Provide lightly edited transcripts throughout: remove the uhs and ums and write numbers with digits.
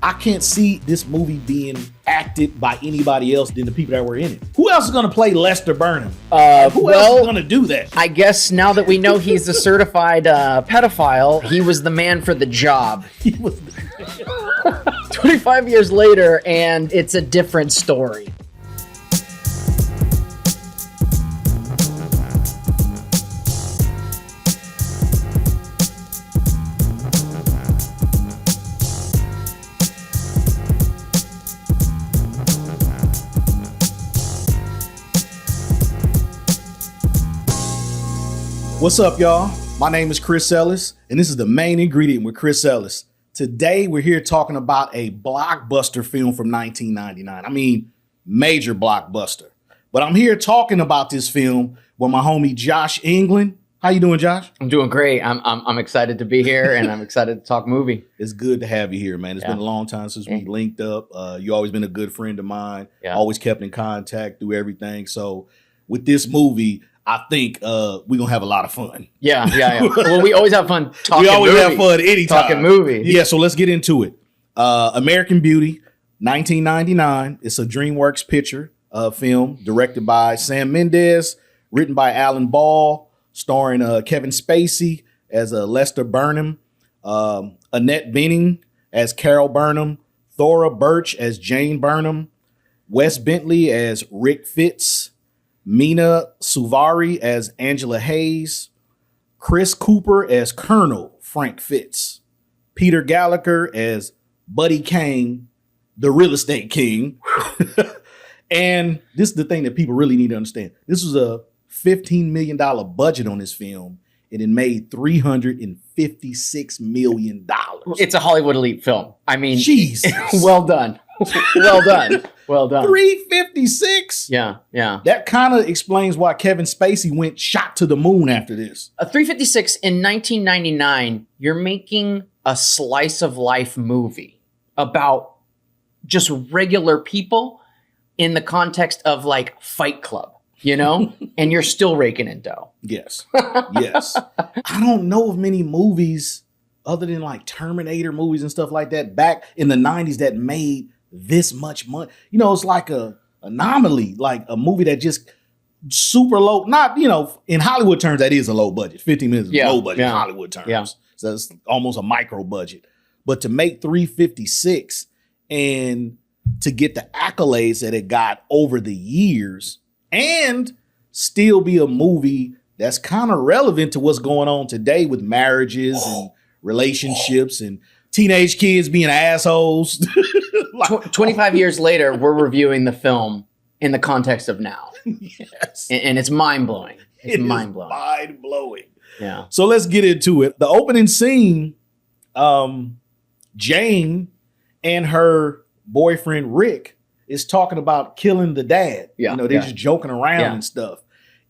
I can't see this movie being acted by anybody else than the people that were in it. Who else is going to play Lester Burnham? Who else is going to do that? I guess now that we know he's a certified pedophile, he was the man for the job. He was 25 years later, and it's a different story. What's up, y'all? My name is Chris Ellis, and this is the Main Ingredient with Chris Ellis. Today, we're here talking about a blockbuster film from 1999. I mean, major blockbuster. But I'm here talking about this film with my homie Josh England. How you doing, Josh? I'm doing great. I'm excited to be here, and I'm excited to talk movie. It's good to have you here, man. It's been a long time since we linked up. You always been a good friend of mine. Always kept in contact through everything. So with this movie, I think we're going to have a lot of fun. Yeah. Well, we always have fun talking We always have fun anytime. Talking movies. Yeah, so let's get into it. American Beauty, 1999. It's a DreamWorks picture film directed by Sam Mendes, written by Alan Ball, starring Kevin Spacey as Lester Burnham, Annette Bening as Carol Burnham, Thora Birch as Jane Burnham, Wes Bentley as Rick Fitz, Mena Suvari as Angela Hayes, Chris Cooper as Colonel Frank Fitz, Peter Gallagher as Buddy Kane, the real estate king. And this is the thing that people really need to understand. This was a $15 million budget on this film, and it made $356 million. It's a Hollywood elite film. I mean, Jesus. Well done. Well done. Well done. 356? Yeah. That kind of explains why Kevin Spacey went shot to the moon after this. A 356 in 1999, you're making a slice of life movie about just regular people in the context of like Fight Club, you know? And you're still raking in dough. Yes. I don't know of many movies other than like Terminator movies and stuff like that back in the 90s that made this much money. You know, it's like a anomaly, like a movie that just super low, not, you know, in Hollywood terms, that is a low budget. 50 minutes is low budget in Hollywood terms. Yeah. So it's almost a micro budget. But to make 356 and to get the accolades that it got over the years and still be a movie that's kind of relevant to what's going on today with marriages and relationships and teenage kids being assholes. 25 years later, we're reviewing the film in the context of now. Yes. And it's mind-blowing. It's mind-blowing. Mind-blowing. Yeah. So let's get into it. The opening scene, Jane and her boyfriend Rick is talking about killing the dad. Yeah. You know, they're just joking around and stuff.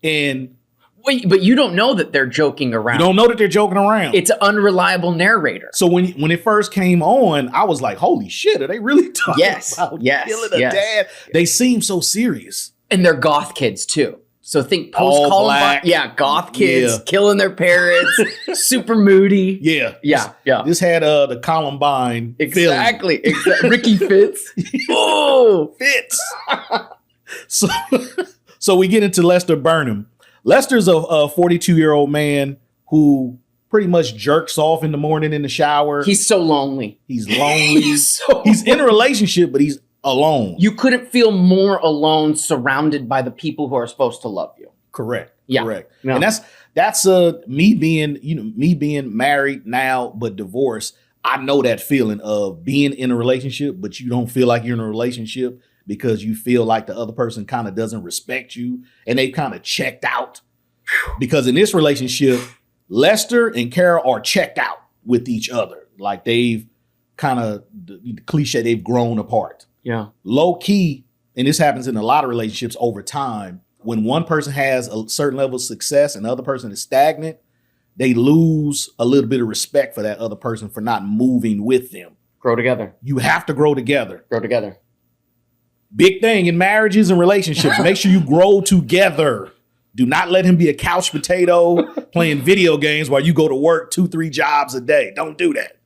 And wait, but you don't know that they're joking around. You don't know that they're joking around. It's an unreliable narrator. So when it first came on, I was like, holy shit, are they really talking about killing a dad? They seem so serious. And they're goth kids too. So think post-Columbine. Yeah, goth kids killing their parents, super moody. Yeah. This had the Columbine Exactly. Ricky Fitz. Oh, Fitz. So we get into Lester Burnham. Lester's a 42-year-old man who pretty much jerks off in the morning in the shower. He's so lonely. He's lonely. He's in a relationship, but he's alone. You couldn't feel more alone surrounded by the people who are supposed to love you. Correct. Yeah. And that's me being married now but divorced. I know that feeling of being in a relationship, but you don't feel like you're in a relationship because you feel like the other person kind of doesn't respect you and they've kind of checked out. Because in this relationship, Lester and Carol are checked out with each other. Like they've kind of, the cliche, they've grown apart. Yeah. Low key, and this happens in a lot of relationships over time, when one person has a certain level of success and the other person is stagnant, they lose a little bit of respect for that other person for not moving with them. Grow together. You have to grow together. Grow together. Big thing in marriages and relationships. Make sure you grow together. Do not let him be a couch potato playing video games while you go to work 2-3 jobs a day. Don't do that.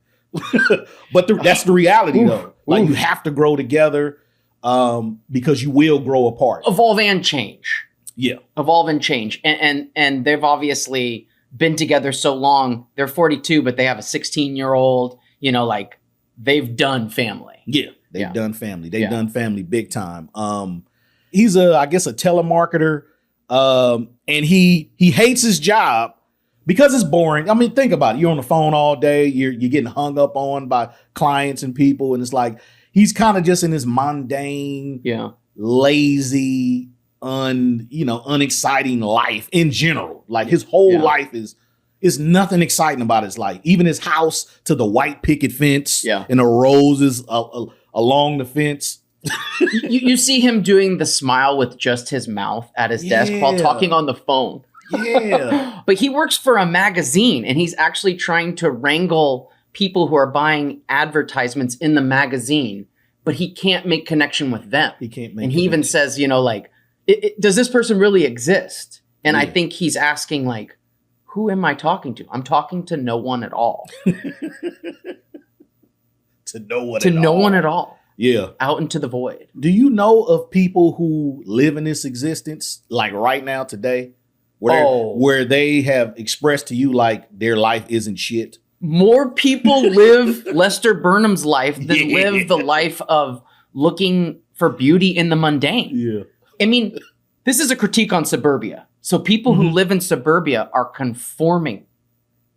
But that's the reality, though. Like, you have to grow together because you will grow apart. Evolve and change. Yeah. Evolve and change. And they've obviously been together so long. They're 42, but they have a 16-year-old. You know, like, they've done family. Yeah, they've done family. They've done family big time. He's I guess a telemarketer. And he hates his job because it's boring. I mean, think about it. You're on the phone all day. You're getting hung up on by clients and people. And it's like, he's kind of just in this mundane, lazy, unexciting life in general. Like, his whole life is nothing exciting about his life. Even his house to the white picket fence and the roses along the fence. you see him doing the smile with just his mouth at his desk while talking on the phone. Yeah. But he works for a magazine, and he's actually trying to wrangle people who are buying advertisements in the magazine, but he can't make connection with them. He can't make And he even says, like, does this person really exist? And I think he's asking, like, who am I talking to? I'm talking to no one at all. To no one to no one at all. Yeah. Out into the void. Do you know of people who live in this existence, like right now, today, where they have expressed to you, like, their life isn't shit? More people live Lester Burnham's life than live the life of looking for beauty in the mundane. Yeah. I mean, this is a critique on suburbia. So people who live in suburbia are conforming.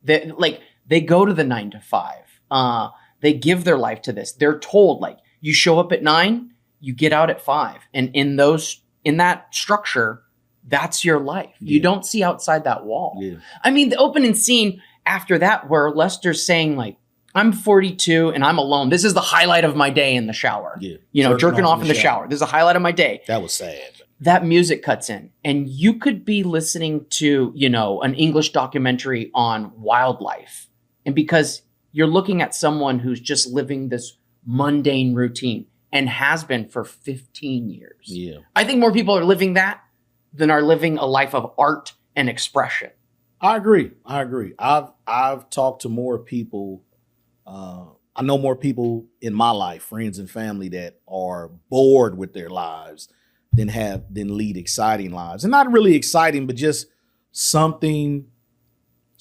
They go to the 9 to 5. They give their life to this. They're told, like, you show up at 9, you get out at 5. And in that structure, that's your life. You don't see outside that wall. Yeah. I mean, the opening scene after that where Lester's saying, like, I'm 42 and I'm alone. This is the highlight of my day in the shower. Yeah. Jerking off in the shower. This is a highlight of my day. That was sad. That music cuts in, and you could be listening to, an English documentary on wildlife. And because you're looking at someone who's just living this mundane routine and has been for 15 years. Yeah. I think more people are living that than are living a life of art and expression. I agree. I've talked to more people. I know more people in my life, friends and family, that are bored with their lives than lead exciting lives. And not really exciting, but just something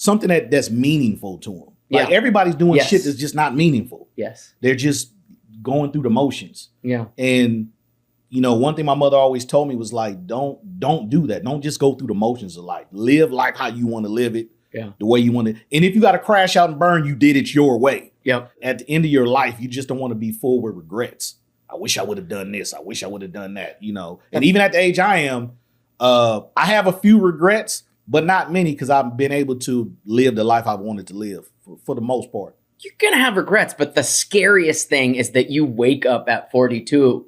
that's meaningful to them. Like, everybody's doing shit that's just not meaningful. Yes. They're just going through the motions. Yeah. And, one thing my mother always told me was, like, don't do that. Don't just go through the motions of life. Live life how you want to live it. Yeah. The way you want it. And if you got to crash out and burn, you did it your way. Yep. At the end of your life, you just don't want to be full with regrets. I wish I would have done this. I wish I would have done that, And even at the age I am, I have a few regrets, but not many, because I've been able to live the life I wanted to live for the most part. You're going to have regrets, but the scariest thing is that you wake up at 42,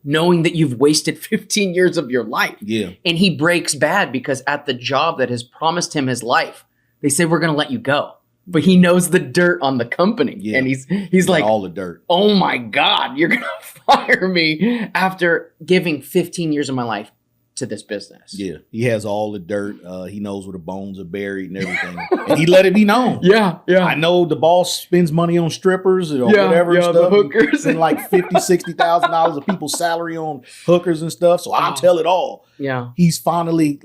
knowing that you've wasted 15 years of your life. Yeah. And he breaks bad because at the job that has promised him his life, they say, we're going to let you go. But he knows the dirt on the company. Yeah. And he's like, all the dirt. Oh my God, you're going to fire me after giving 15 years of my life to this business. Yeah. He has all the dirt. He knows where the bones are buried and everything. And he let it be known. Yeah. Yeah. I know the boss spends money on strippers or whatever stuff. The hookers. And like $50,000, $60,000 of people's salary on hookers and stuff. So I'll tell it all. Yeah. He's finally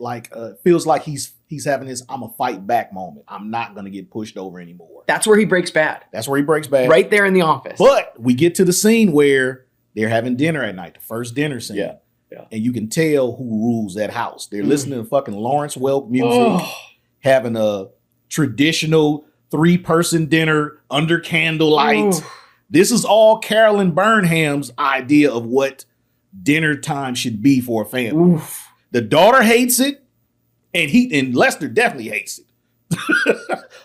feels like he's having this I'm a fight back moment. I'm not going to get pushed over anymore. That's where he breaks bad. Right there in the office. But we get to the scene where they're having dinner at night, the first dinner scene. Yeah. And you can tell who rules that house. They're listening to fucking Lawrence Welk music, having a traditional 3-person dinner under candlelight. This is all Carolyn Burnham's idea of what dinner time should be for a family. The daughter hates it, and Lester definitely hates it.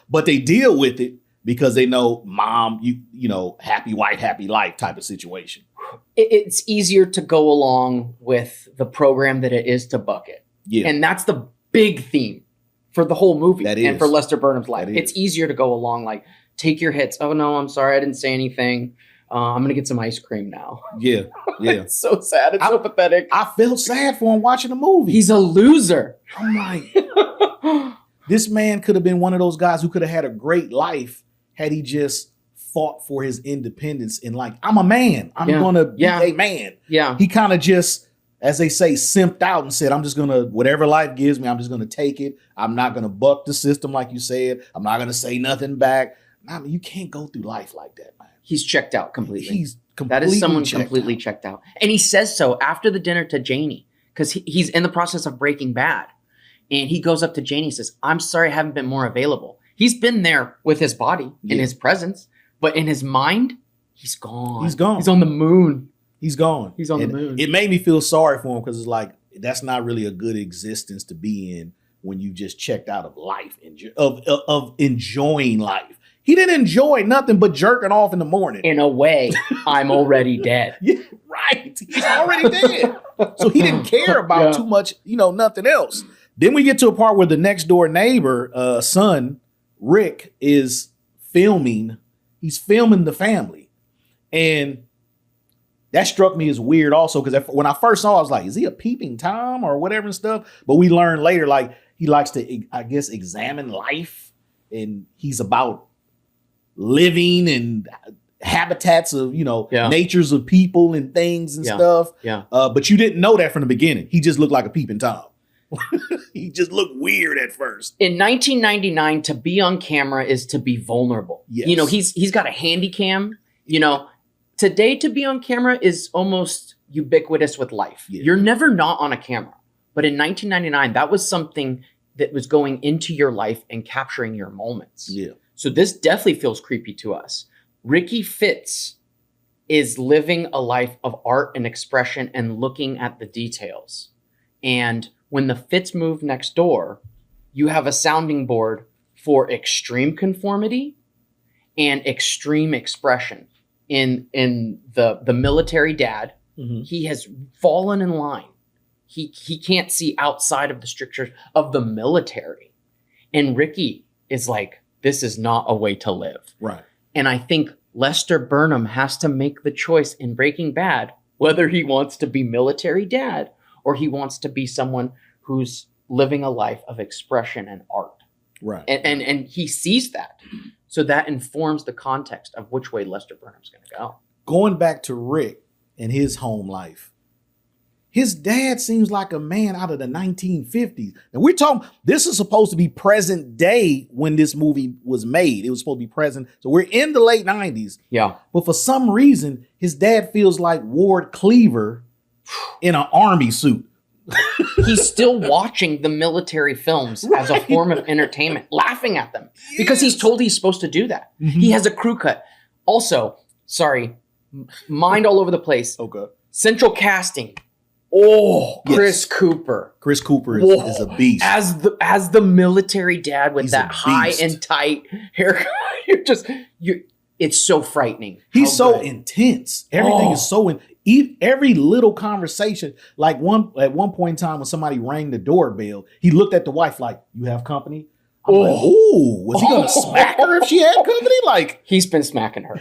But they deal with it because they know mom, happy wife, happy life type of situation. It's easier to go along with the program than it is to buck it. Yeah. And that's the big theme for the whole movie and for Lester Burnham's life. It's easier to go along, like, take your hits. Oh, no, I'm sorry. I didn't say anything. I'm going to get some ice cream now. Yeah. Yeah. It's so sad. It's so pathetic. I felt sad for him watching the movie. He's a loser. I'm like, this man could have been one of those guys who could have had a great life had he just fought for his independence and like, I'm a man. I'm gonna be a man. Yeah. He kind of just, as they say, simped out and said, I'm just gonna, whatever life gives me, I'm just gonna take it. I'm not gonna buck the system like you said. I'm not gonna say nothing back. I mean, you can't go through life like that, man. He's checked out completely. He's completely that is someone checked completely out. checked out. And he says so after the dinner to Janie, because he's in the process of Breaking Bad. And he goes up to Janie and says, I'm sorry I haven't been more available. He's been there with his body in his presence, but in his mind, he's gone. He's gone. He's on the moon. He's gone. He's on the moon. It made me feel sorry for him because it's like, that's not really a good existence to be in when you just checked out of life, of enjoying life. He didn't enjoy nothing but jerking off in the morning. In a way, I'm already dead. Yeah, right. He's already dead. So he didn't care about too much, nothing else. Then we get to a part where the next door neighbor, son, Rick, is filming. He's filming the family. And that struck me as weird also, because when I first saw it, I was like, is he a peeping Tom or whatever and stuff? But we learned later, like, he likes to, I guess, examine life. And he's about living and habitats of, natures of people and things and stuff. Yeah. But you didn't know that from the beginning. He just looked like a peeping Tom. He just looked weird at first. In 1999, to be on camera is to be vulnerable. Yes. He's got a handy cam. Today to be on camera is almost ubiquitous with life. Yeah. You're never not on a camera. But in 1999, that was something that was going into your life and capturing your moments. Yeah. So this definitely feels creepy to us. Ricky Fitz is living a life of art and expression and looking at the details. And when the Fitz moved next door, you have a sounding board for extreme conformity and extreme expression. In the military dad, he has fallen in line. He can't see outside of the strictures of the military. And Ricky is like, this is not a way to live. Right. And I think Lester Burnham has to make the choice in Breaking Bad, whether he wants to be military dad or he wants to be someone who's living a life of expression and art. Right. And he sees that. So that informs the context of which way Lester Burnham's going to go. Going back to Rick and his home life, his dad seems like a man out of the 1950s. And we're talking, this is supposed to be present day when this movie was made. It was supposed to be present. So we're in the late 90s. Yeah. But for some reason, his dad feels like Ward Cleaver in an army suit. He's still watching the military films as a form of entertainment, laughing at them because he's told he's supposed to do that. Mm-hmm. He has a crew cut. Also, sorry, mind all over the place. Okay. Central casting. Oh, Chris Cooper. Chris Cooper is a beast. As the military dad with that high and tight haircut. It's so frightening. He's so intense. Everything is so every little conversation. Like at one point in time when somebody rang the doorbell, he looked at the wife like, "You have company?" I'm like, "Ooh, was he gonna smack her if she had company?" Like, he's been smacking her.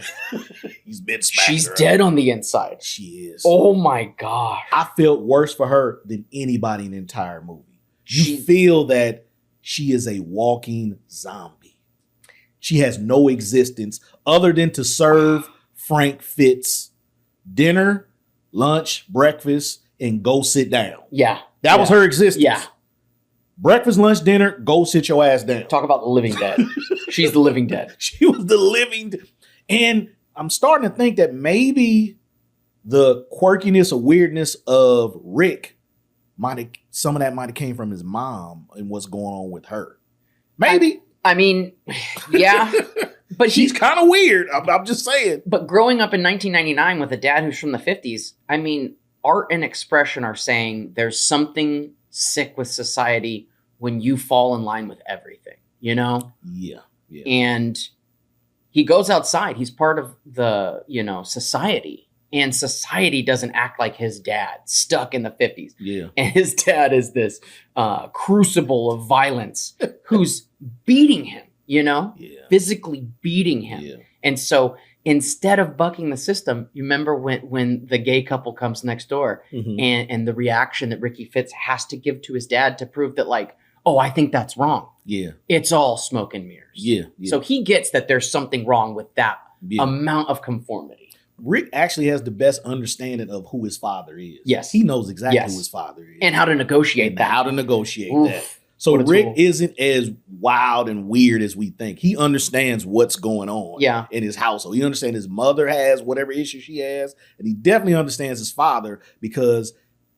He's been smacking her. She's dead on the inside. She is. Oh my gosh. I felt worse for her than anybody in the entire movie. You feel that she is a walking zombie. She has no existence other than to serve Frank Fitz dinner, lunch, breakfast, and go sit down. Yeah. That was her existence. Yeah. Breakfast, lunch, dinner, go sit your ass down. Talk about the living dead. She's the living dead. She was the living dead. And I'm starting to think that maybe the quirkiness or weirdness of Rick some of that might have came from his mom and what's going on with her. Maybe. I mean, yeah. But she's kind of weird. I'm just saying. But growing up in 1999 with a dad who's from the 50s, I mean, art and expression are saying there's something sick with society when you fall in line with everything, Yeah. And he goes outside. He's part of the, society. And society doesn't act like his dad, stuck in the 50s. Yeah. And his dad is this crucible of violence who's beating him, physically beating him. Yeah. And so instead of bucking the system, you remember when the gay couple comes next door and the reaction that Ricky Fitz has to give to his dad to prove that, like, oh, I think that's wrong. Yeah. It's all smoke and mirrors. Yeah. So he gets that there's something wrong with that amount of conformity. Rick actually has the best understanding of who his father is. Yes. He knows exactly who his father is. And how to negotiate and that. How to negotiate that. So Rick isn't as wild and weird as we think. He understands what's going on in his household. He understands his mother has whatever issue she has. And he definitely understands his father because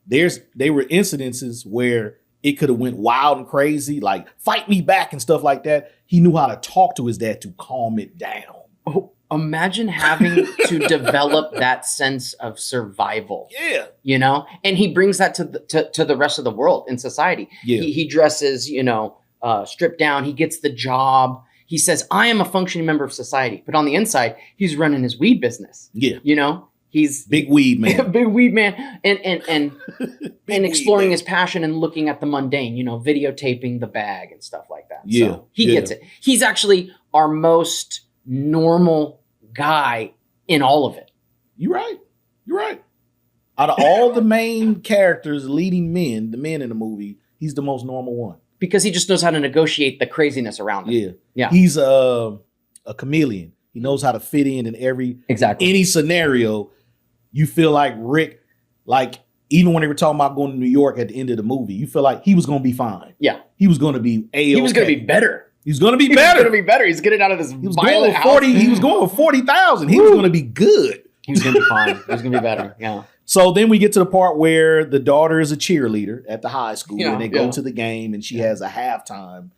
they were incidences where it could have went wild and crazy, like fight me back and stuff like that. He knew how to talk to his dad to calm it down. Oh, imagine having to develop that sense of survival. Yeah. You know, and he brings that to the rest of the world in society. Yeah. He dresses, stripped down. He gets the job. He says, I am a functioning member of society. But on the inside, he's running his weed business. Yeah. You know, he's big weed man. Big weed man. And exploring his passion and looking at the mundane, videotaping the bag and stuff like that. Yeah. So he gets it. He's actually our most normal guy in all of it. You're right. Out of all the main characters, leading men, the men in the movie, he's the most normal one. Because he just knows how to negotiate the craziness around him. Yeah. He's a chameleon. He knows how to fit in any scenario. You feel like Rick, even when they were talking about going to New York at the end of the movie, you feel like he was going to be fine. Yeah. He was going to be A-okay. He was going to be better. He's going to be better. He's getting out of this violent house. He was going with 40,000. He was going to be good. He was going to be fine. He was going to be better. Yeah. So then we get to the part where the daughter is a cheerleader at the high school and they go to the game and she has a halftime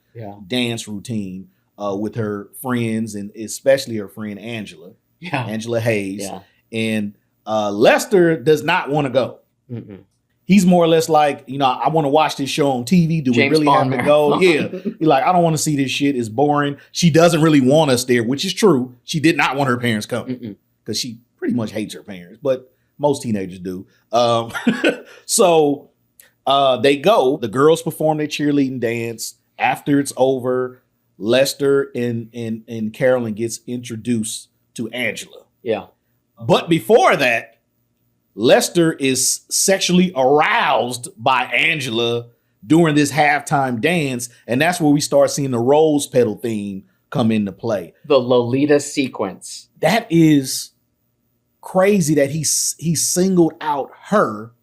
dance routine with her friends and especially her friend Angela. Yeah. Angela Hayes. Yeah. And Lester does not want to go. Mm-mm. He's more or less like, I want to watch this show on TV. Do we really have to go? Yeah. He's like, I don't want to see this shit. It's boring. She doesn't really want us there, which is true. She did not want her parents coming because she pretty much hates her parents, but most teenagers do. So they go. The girls perform their cheerleading dance. After it's over, Lester and Carolyn gets introduced to Angela. Yeah. But before that, Lester is sexually aroused by Angela during this halftime dance. And that's where we start seeing the rose petal theme come into play. The Lolita sequence. That is crazy that he singled out her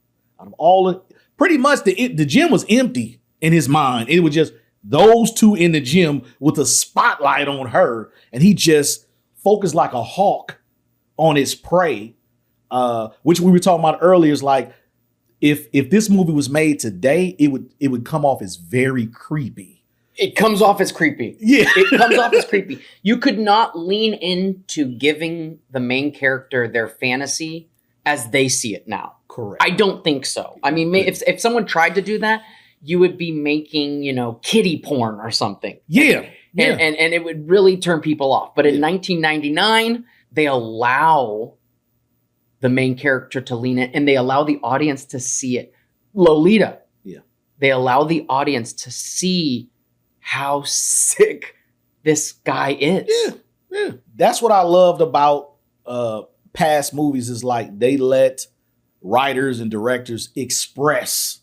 out of all pretty much the gym was empty in his mind. It was just those two in the gym with a spotlight on her. And he just focused like a hawk on his prey. Which we were talking about earlier is like, if this movie was made today, it would come off as very creepy. It comes off as creepy. Yeah. It comes off as creepy. You could not lean into giving the main character their fantasy as they see it now. Correct. I don't think so. I mean, if someone tried to do that, you would be making, kiddie porn or something. Yeah. And it would really turn people off. But in 1999, they allow the main character to lean in, and they allow the audience to see it. Lolita. Yeah. They allow the audience to see how sick this guy is. Yeah. That's what I loved about past movies is like they let writers and directors express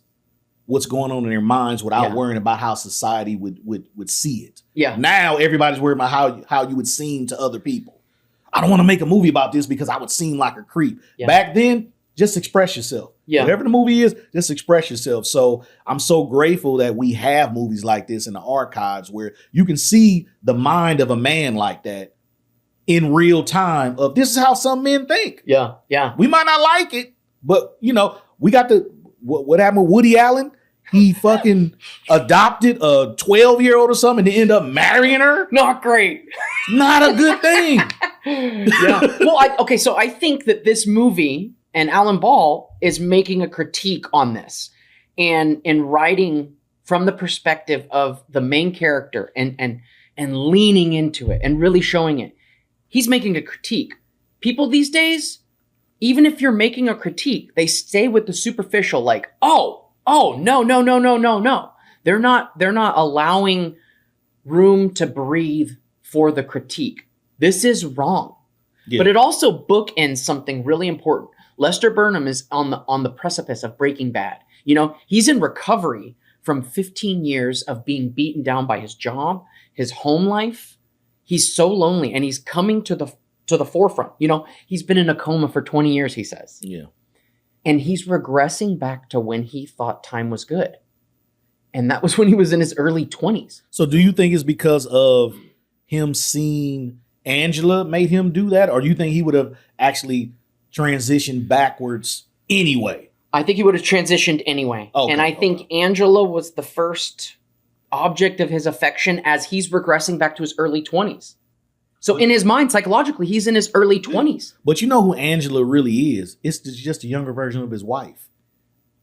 what's going on in their minds without worrying about how society would see it. Yeah. Now everybody's worried about how you would seem to other people. I don't want to make a movie about this because I would seem like a creep. Yeah. Back then, just express yourself. Yeah. Whatever the movie is, just express yourself. So I'm so grateful that we have movies like this in the archives where you can see the mind of a man like that in real time of this is how some men think. Yeah. Yeah. We might not like it, but we got what happened with Woody Allen? He fucking adopted a 12-year-old or something and ended up marrying her. Not great. Not a good thing. Yeah. Well, so I think that this movie and Alan Ball is making a critique on this and writing from the perspective of the main character and leaning into it and really showing it. He's making a critique. People these days, even if you're making a critique, they stay with the superficial like, oh, no. They're not allowing room to breathe for the critique. This is wrong. Yeah. But it also bookends something really important. Lester Burnham is on the precipice of Breaking Bad. He's in recovery from 15 years of being beaten down by his job, his home life. He's so lonely and he's coming to to the forefront. You know, he's been in a coma for 20 years, he says. Yeah. And he's regressing back to when he thought time was good. And that was when he was in his early 20s. So do you think it's because of him seeing Angela made him do that? Or do you think he would have actually transitioned backwards anyway? I think he would have transitioned anyway. Okay, and I think Angela was the first object of his affection as he's regressing back to his early 20s. So in his mind, psychologically, he's in his early 20s. But you know who Angela really is? It's just a younger version of his wife.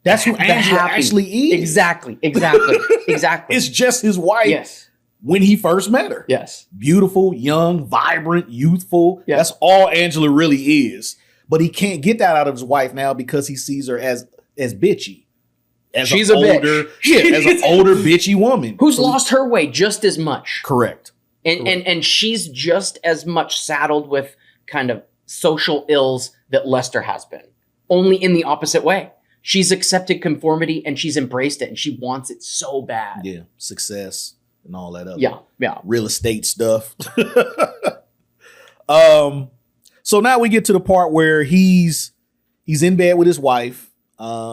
That's who Angela actually is. Exactly. It's just his wife when he first met her. Yes. Beautiful, young, vibrant, youthful. Yes. That's all Angela really is. But he can't get that out of his wife now because he sees her as bitchy. She's an older, as an older bitchy woman. Who's lost her way just as much. Correct. And she's just as much saddled with kind of social ills that Lester has been. Only in the opposite way. She's accepted conformity and she's embraced it and she wants it so bad. Yeah. Success and all that other real estate stuff. So now we get to the part where he's in bed with his wife.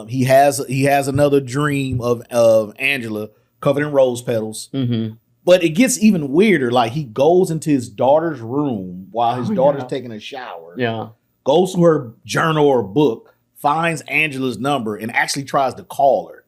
He has another dream of Angela covered in rose petals. Mm-hmm. But it gets even weirder. Like he goes into his daughter's room while his daughter's taking a shower. Yeah. Goes to her journal or book, finds Angela's number, and actually tries to call her.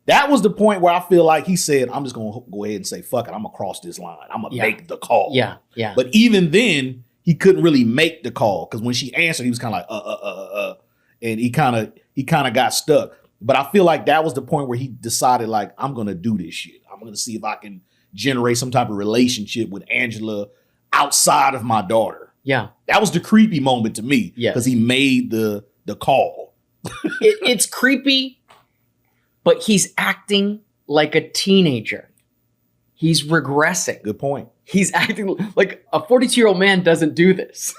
That was the point where I feel like he said, I'm just going to go ahead and say, fuck it, I'm going to cross this line. I'm going to make the call. Yeah. But even then, he couldn't really make the call because when she answered, he was kind of like, and he kind of got stuck. But I feel like that was the point where he decided, like, I'm going to do this shit. I'm going to see if I can generate some type of relationship with Angela outside of my daughter. Yeah. That was the creepy moment to me because he made the call. It's creepy, but he's acting like a teenager. He's regressing. Good point. He's acting like a 42-year-old man doesn't do this.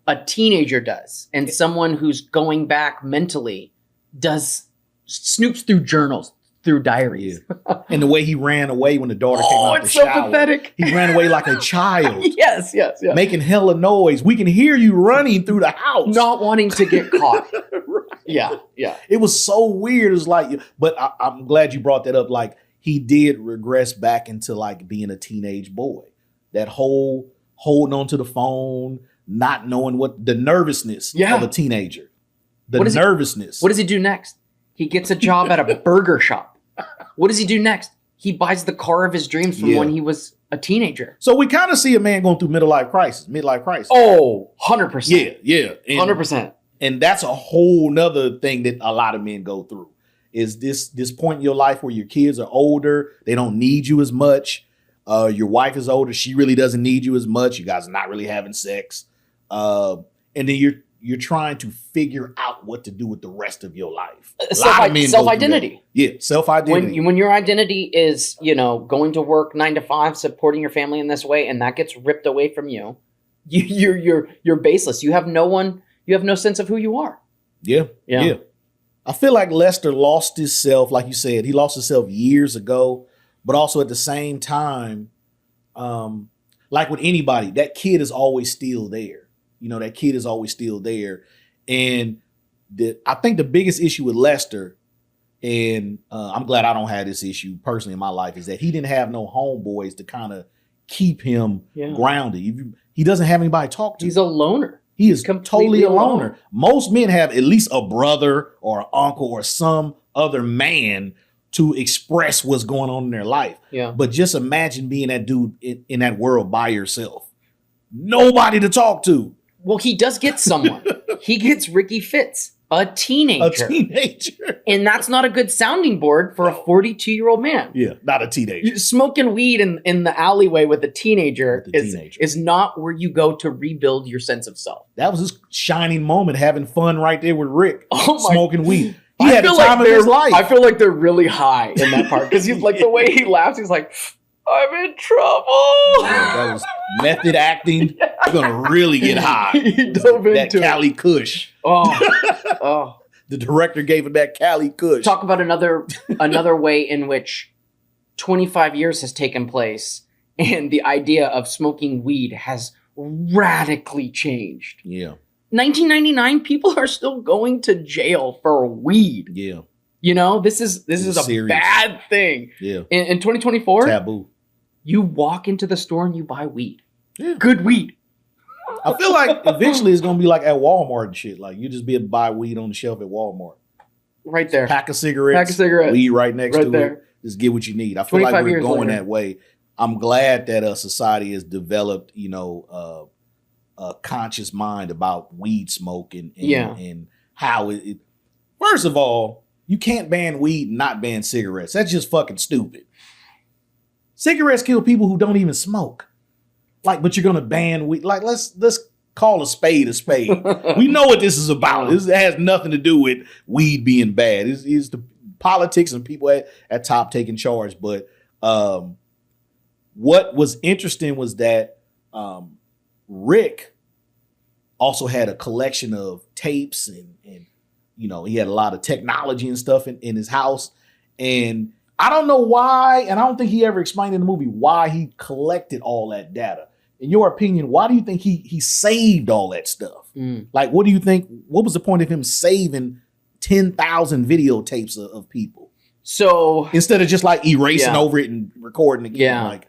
A teenager does. And someone who's going back mentally snoops through journals, through diaries. Yeah. And the way he ran away when the daughter came out the shower. It's so pathetic. He ran away like a child. Yes. Making hella noise. We can hear you running through the house. Not wanting to get caught. Right. Yeah. It was so weird. It was like, but I'm glad you brought that up. Like he did regress back into like being a teenage boy. That whole holding on to the phone, not knowing what the nervousness of a teenager. Nervousness. What does he do next? He gets a job at a burger shop. What does he do next? He buys the car of his dreams from when he was a teenager. So we kind of see a man going through midlife crisis. Oh, 100%. Yeah. 100%. And that's a whole nother thing that a lot of men go through. Is this point in your life where your kids are older, they don't need you as much. Your wife is older, she really doesn't need you as much. You guys are not really having sex. And then you're trying to figure out what to do with the rest of your life. Self-identity. Yeah, self-identity. When your identity is, going to work 9 to 5, supporting your family in this way, and that gets ripped away from you, you're baseless. You have no sense of who you are. Yeah. I feel like Lester lost himself, like you said, he lost himself years ago, but also at the same time, like with anybody, that kid is always still there. That kid is always still there. And I think the biggest issue with Lester, and I'm glad I don't have this issue personally in my life, is that he didn't have no homeboys to kind of keep him grounded. He doesn't have anybody to talk to. He's a loner. He is totally a loner. Most men have at least a brother or an uncle or some other man to express what's going on in their life. Yeah. But just imagine being that dude in that world by yourself. Nobody to talk to. Well, he does get someone. He gets Ricky Fitz, a teenager. And that's not a good sounding board for a 42-year-old man. Yeah, not a teenager. Smoking weed in the alleyway with a teenager is not where you go to rebuild your sense of self. That was his shining moment, having fun right there with Rick, smoking weed. He had the time of his life. I feel like they're really high in that part because he's like the way he laughs, he's like, I'm in trouble. Yeah, that was method acting. You're gonna really get high. He dove into that Cali Kush. Oh. The director gave him that Cali Kush. Talk about another way in which 25 years has taken place, and the idea of smoking weed has radically changed. Yeah. 1999, people are still going to jail for weed. Yeah. You know, this is a serious. bad thing. Yeah. In 2024, Taboo. you walk into the store and you buy weed. Yeah. Good weed. I feel like eventually it's gonna be like at Walmart and shit. Like you just be able to buy weed on the shelf at Walmart. Right there. Pack of cigarettes. Weed right next to there. it. Just get what you need. I feel like we're going later. that way. I'm glad that society has developed, a conscious mind about weed smoke and how it. First of all, you can't ban weed and not ban cigarettes. That's just fucking stupid. Cigarettes kill people who don't even smoke. Like, but you're gonna ban weed. Like, let's call a spade a spade. We know what this is about. This has nothing to do with weed being bad. It's the politics and people at top taking charge. But what was interesting was that Rick also had a collection of tapes and he had a lot of technology and stuff in his house. And I don't know why, and I don't think he ever explained in the movie why he collected all that data. In your opinion, why do you think he saved all that stuff? Like, what do you think? What was the point of him saving 10,000 videotapes of people? So instead of just like erasing over it and recording again,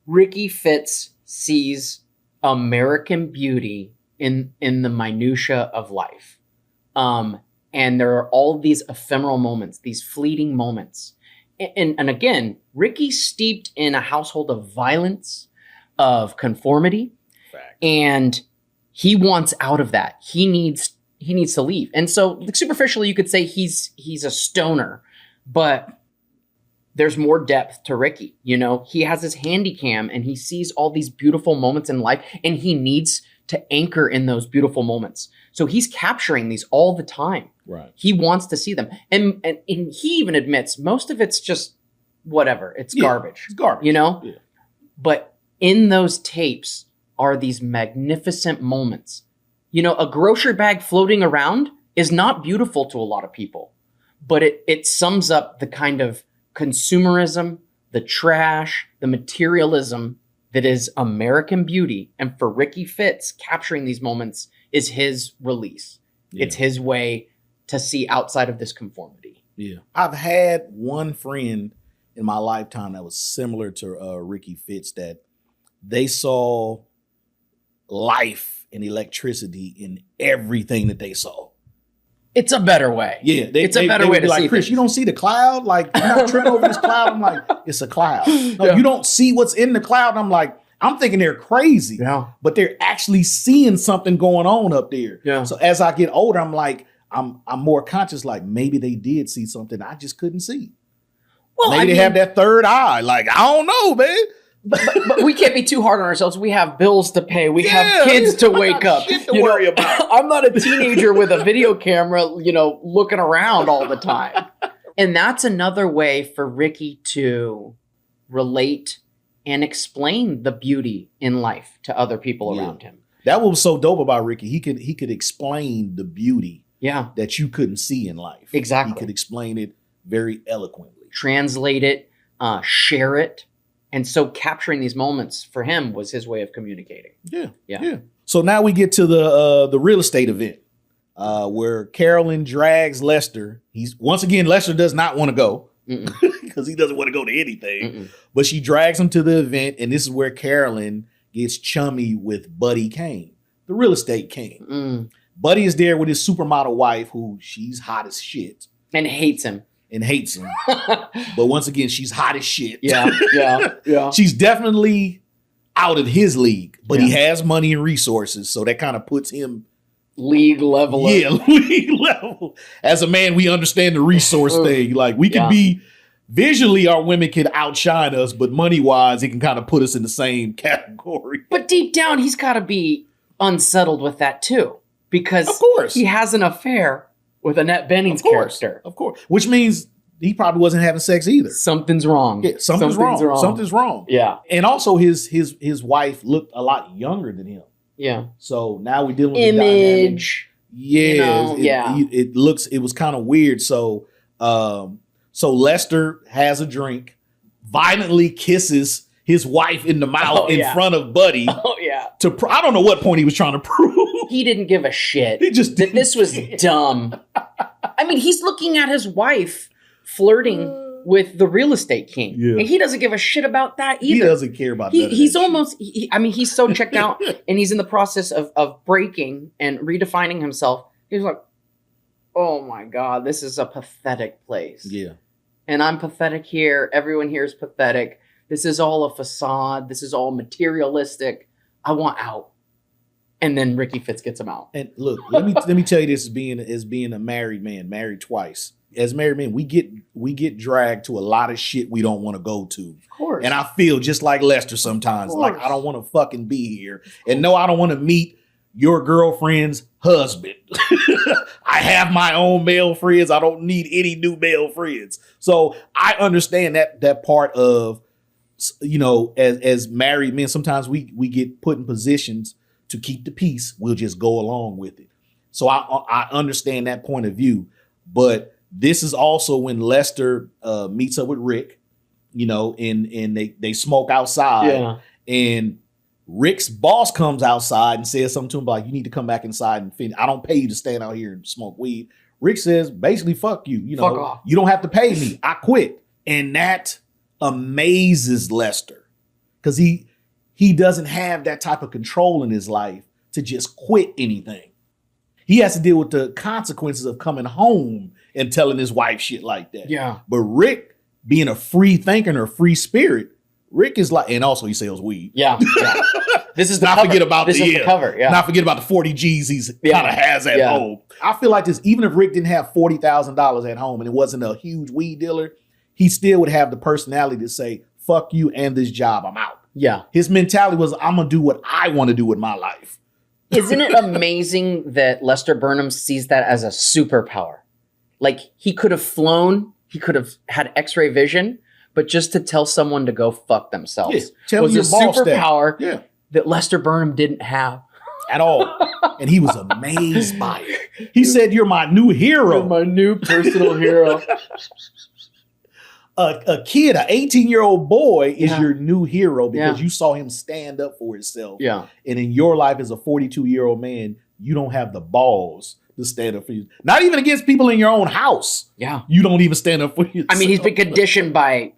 Ricky Fitz sees American beauty in the minutia of life. And there are all these ephemeral moments, these fleeting moments. And again, Ricky's steeped in a household of violence, of conformity. Fact. And he wants out of that. He needs to leave. And so like, superficially, you could say he's a stoner, but there's more depth to Ricky. He has his handy cam and he sees all these beautiful moments in life and he needs to anchor in those beautiful moments. So he's capturing these all the time. Right. He wants to see them. And he even admits most of it's just whatever. It's garbage. It's garbage. Yeah. But in those tapes are these magnificent moments. A grocery bag floating around is not beautiful to a lot of people, but it sums up the kind of consumerism, the trash, the materialism that is American beauty. And for Ricky Fitz, capturing these moments is his release. Yeah. It's his way to see outside of this conformity. Yeah. I've had one friend in my lifetime that was similar to Ricky Fitz, that they saw life and electricity in everything that they saw. It's a better way. Yeah. It's a better way to like, see Chris, things. You don't see the cloud? Like, you're not tripping over this cloud? I'm like, it's a cloud. No, you don't see what's in the cloud? I'm like, I'm thinking they're crazy. Yeah. But they're actually seeing something going on up there. Yeah. So as I get older, I'm like, I'm more conscious, like maybe they did see something I just couldn't see. Well, maybe they have that third eye. Like, I don't know, man. But we can't be too hard on ourselves. We have bills to pay. We have kids to wake up. Shit to worry about. I'm not a teenager with a video camera, looking around all the time. And that's another way for Ricky to relate and explain the beauty in life to other people around him. That was so dope about Ricky. He could explain the beauty that you couldn't see in life. Exactly. He could explain it very eloquently. Translate it, share it. And so capturing these moments for him was his way of communicating. Yeah. So now we get to the real estate event where Carolyn drags Lester. Lester does not want to go because he doesn't want to go to anything. But she drags him to the event, and this is where Carolyn gets chummy with Buddy Kane, the real estate king. Buddy is there with his supermodel wife, who she's hot as shit. And hates him. But once again, she's hot as shit. Yeah. She's definitely out of his league, but he has money and resources, so that kind of puts him league level. Yeah, league level. As a man, we understand the resource thing. Like, we can be visually, our women can outshine us, but money wise, it can kind of put us in the same category. But deep down, he's got to be unsettled with that too, because of course he has an affair with Annette Bening's character. Of course. Which means he probably wasn't having sex either. Something's wrong. Yeah, something's wrong. Yeah. And also his wife looked a lot younger than him. Yeah. So now we're dealing with image. Yeah. It was kind of weird. So Lester has a drink, violently kisses his wife in the mouth in front of Buddy. Oh, yeah. I don't know what point he was trying to prove. He didn't give a shit. He just that this was dumb. I mean, he's looking at his wife flirting with the real estate king. Yeah. And he doesn't give a shit about that either. He doesn't care about that. He's almost, he's so checked out and he's in the process of breaking and redefining himself. He's like, oh my God, this is a pathetic place. Yeah. And I'm pathetic here. Everyone here is pathetic. This is all a facade. This is all materialistic. I want out. And then Ricky Fitz gets him out. And look, let me tell you this as being a married man, married twice. As married men, we get dragged to a lot of shit we don't want to go to. Of course. And I feel just like Lester sometimes. Like, I don't want to fucking be here. And no, I don't want to meet your girlfriend's husband. I have my own male friends. I don't need any new male friends. So I understand that part of, as married men, sometimes we get put in positions to keep the peace. We'll just go along with it. So I understand that point of view. But this is also when Lester meets up with Rick, and they smoke outside. Yeah. And Rick's boss comes outside and says something to him like, you need to come back inside and finish. I don't pay you to stand out here and smoke weed. Rick says, basically, fuck you. Fuck off. You don't have to pay me. I quit. And that amazes Lester because he doesn't have that type of control in his life to just quit anything. He has to deal with the consequences of coming home and telling his wife shit like that. Yeah. But Rick, being a free thinker and a free spirit, Rick is like, and also he sells weed. Yeah. This is the not cover. Forget about this is the cover. Yeah. Not forget about the 40 G's he's kind of has at home. I feel like this, even if Rick didn't have $40,000 at home and it wasn't a huge weed dealer, he still would have the personality to say, fuck you and this job, I'm out. Yeah. His mentality was, I'm going to do what I want to do with my life. Isn't it amazing that Lester Burnham sees that as a superpower? Like, he could have flown, he could have had X-ray vision, but just to tell someone to go fuck themselves was a superpower that Lester Burnham didn't have. At all. And he was amazed by it. He said, you're my new hero. You're my new personal hero. A kid, an 18-year-old boy is your new hero because you saw him stand up for himself. Yeah. And in your life as a 42-year-old man, you don't have the balls to stand up for you. Not even against people in your own house. Yeah. You don't even stand up for yourself. I mean, he's been conditioned by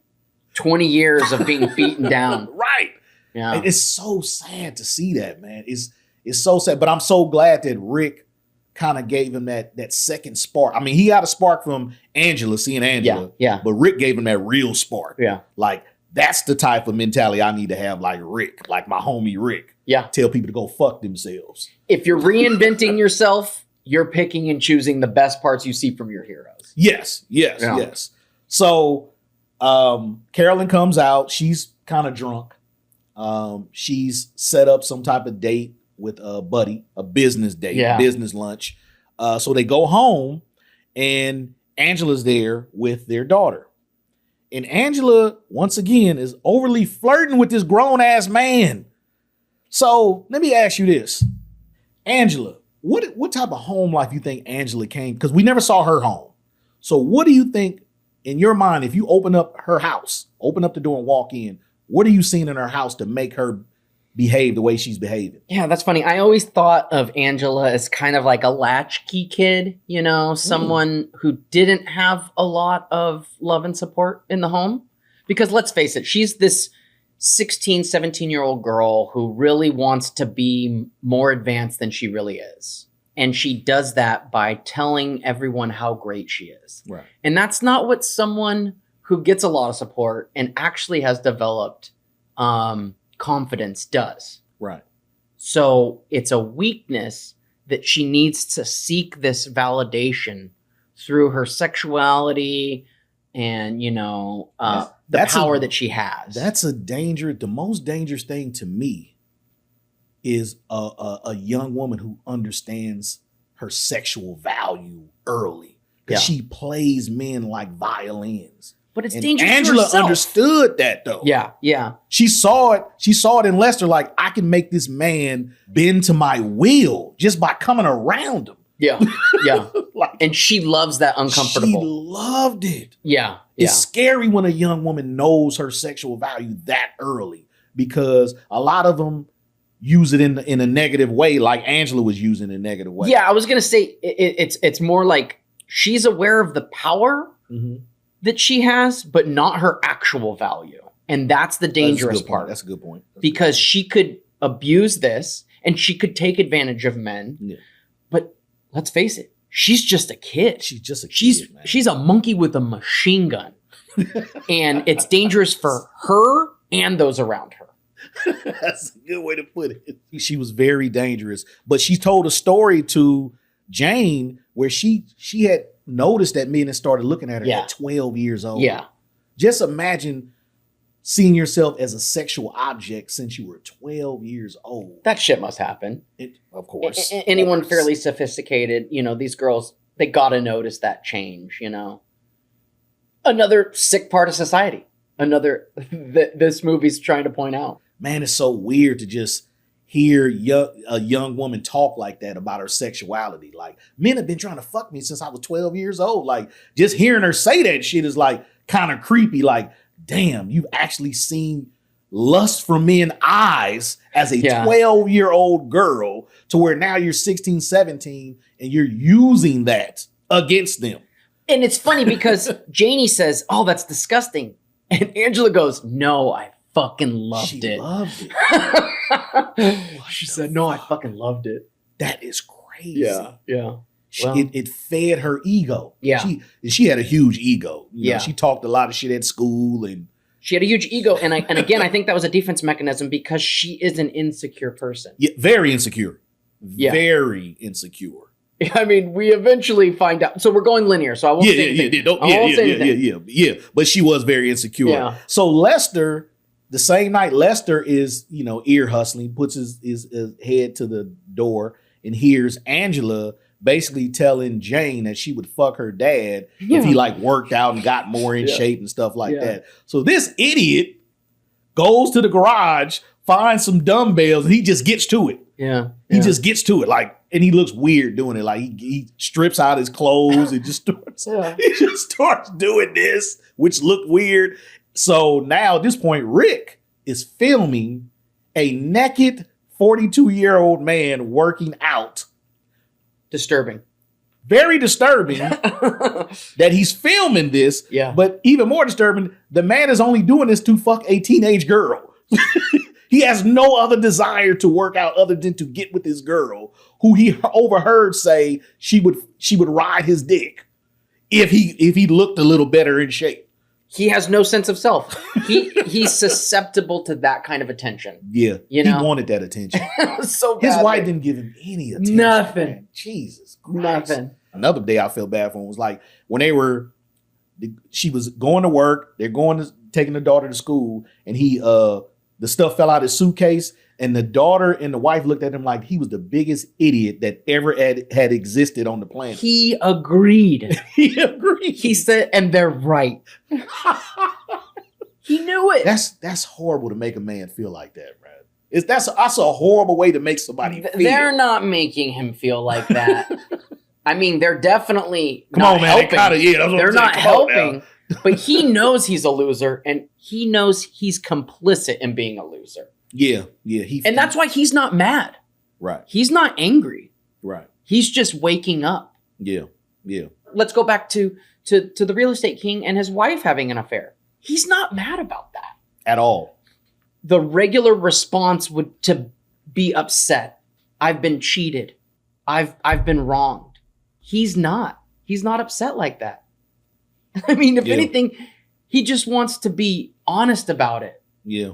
20 years of being beaten down. Right. Yeah. It's so sad to see that, man. It's so sad. But I'm so glad that Rick kind of gave him that second spark. I mean, he got a spark from Angela, seeing Angela. Yeah. But Rick gave him that real spark. Yeah. Like, that's the type of mentality I need to have, like Rick, like my homie Rick. Yeah. Tell people to go fuck themselves. If you're reinventing yourself, you're picking and choosing the best parts you see from your heroes. Yes. So Carolyn comes out. She's kind of drunk. She's set up some type of date with a buddy, a business date, business lunch. So they go home and Angela's there with their daughter. And Angela, once again, is overly flirting with this grown-ass man. So let me ask you this. Angela, what type of home life you think Angela came? Because we never saw her home. So what do you think, in your mind, if you open up her house, open up the door and walk in, what are you seeing in her house to make her behave the way she's behaving? Yeah, that's funny. I always thought of Angela as kind of like a latchkey kid, someone who didn't have a lot of love and support in the home. Because let's face it, she's this 16, 17-year-old girl who really wants to be more advanced than she really is. And she does that by telling everyone how great she is. Right. And that's not what someone who gets a lot of support and actually has developed confidence does. Right. So it's a weakness that she needs to seek this validation through her sexuality and, the power that she has. That's the most dangerous thing to me is a young woman who understands her sexual value early. Because she plays men like violins. But it's dangerous. Angela understood that though. Yeah. She saw it in Lester, like, I can make this man bend to my will just by coming around him. Yeah. Yeah. Like, And she loves that uncomfortable. She loved it. Yeah. It's scary when a young woman knows her sexual value that early, because a lot of them use it in a negative way, like Angela was using a negative way. Yeah, I was gonna say it's more like she's aware of the power that she has, but not her actual value, and that's the dangerous part. That's a good point. Because she could abuse this, and she could take advantage of men. Yeah. But let's face it, she's just a kid. She's just a kid. She's a monkey with a machine gun, and it's dangerous for her and those around her. That's a good way to put it. She was very dangerous, but she told a story to Jane where she had noticed that men had started looking at her at 12 years old. Yeah. Just imagine seeing yourself as a sexual object since you were 12 years old. That shit must happen. Of course. Anyone fairly sophisticated, these girls, they got to notice that change, Another sick part of society. Another that this movie's trying to point out. Man, it's so weird to just hear a young woman talk like that about her sexuality. Like, men have been trying to fuck me since I was 12 years old. Like, just hearing her say that shit is like kind of creepy. Like, damn, you've actually seen lust from men's eyes as a 12-year-old girl to where now you're 16, 17 and you're using that against them. And it's funny because Janie says, "Oh, that's disgusting." And Angela goes, "No, I fucking loved it." Loved it. She said, "No, I fucking loved it." That is crazy. Yeah. It fed her ego. Yeah. She had a huge ego. You know, Yeah. she talked a lot of shit at school, and she had a huge ego. And again, I think that was a defense mechanism because she is an insecure person. Yeah, very insecure. Yeah. Very insecure. I mean, we eventually find out. So we're going linear. So I won't say anything. Yeah. But she was very insecure. Yeah. So Lester, the same night, Lester is, ear hustling, puts his head to the door and hears Angela basically telling Jane that she would fuck her dad if he worked out and got more in shape and stuff like that. So this idiot goes to the garage, finds some dumbbells, and he just gets to it. Yeah. He just gets to it, and he looks weird doing it. Like he strips out his clothes and just starts doing this, which looked weird. So now at this point, Rick is filming a naked 42-year-old man working out. Disturbing. Very disturbing that he's filming this. Yeah. But even more disturbing, the man is only doing this to fuck a teenage girl. He has no other desire to work out other than to get with this girl who he overheard say she would ride his dick if he looked a little better in shape. He has no sense of self. He's susceptible to that kind of attention. Yeah. He wanted that attention. So bad. His wife didn't give him any attention. Nothing. Man. Jesus Christ. Nothing. Another day I felt bad for him was when she was going to work, taking the daughter to school, and the stuff fell out of his suitcase, and the daughter and the wife looked at him like he was the biggest idiot that ever had existed on the planet. He agreed. He agreed. He said, and they're right. He knew it. That's horrible to make a man feel like that, man. That's a horrible way to make somebody feel. They're not making him feel like that. I mean, they're definitely Come not on, man. helping. They're not helping. But he knows he's a loser, and he knows he's complicit in being a loser. Yeah. And that's why he's not mad. Right. He's not angry. Right. He's just waking up. Yeah. Let's go back to the real estate king and his wife having an affair. He's not mad about that. At all. The regular response would to be upset. I've been cheated. I've been wronged. He's not upset like that. I mean, if anything, he just wants to be honest about it. Yeah.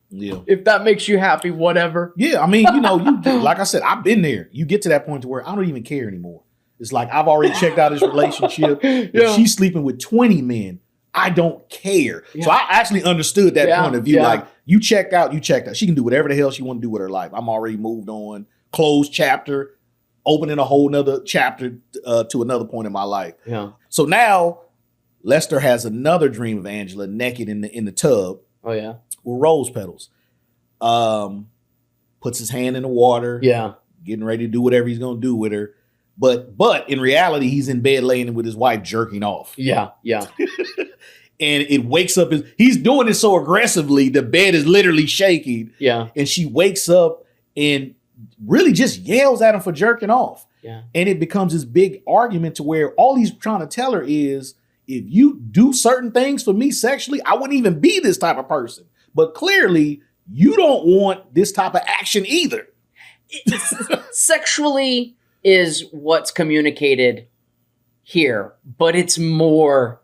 Yeah. If that makes you happy, whatever. Yeah. I mean, like I said, I've been there. You get to that point to where I don't even care anymore. It's like I've already checked out his relationship. If she's sleeping with 20 men, I don't care. Yeah. So I actually understood that point of view. Yeah. Like you checked out. She can do whatever the hell she want to do with her life. I'm already moved on. Closed chapter. Opening a whole nother chapter to another point in my life. Yeah. So now Lester has another dream of Angela naked in the tub. Oh yeah. With rose petals. Puts his hand in the water. Yeah. Getting ready to do whatever he's gonna do with her. But in reality, he's in bed laying with his wife jerking off. Yeah. And it wakes up. He's doing it so aggressively, the bed is literally shaking. Yeah. And she wakes up and really just yells at him for jerking off. Yeah. And it becomes this big argument to where all he's trying to tell her is, if you do certain things for me sexually, I wouldn't even be this type of person. But clearly, you don't want this type of action either. Sexually is what's communicated here, but it's more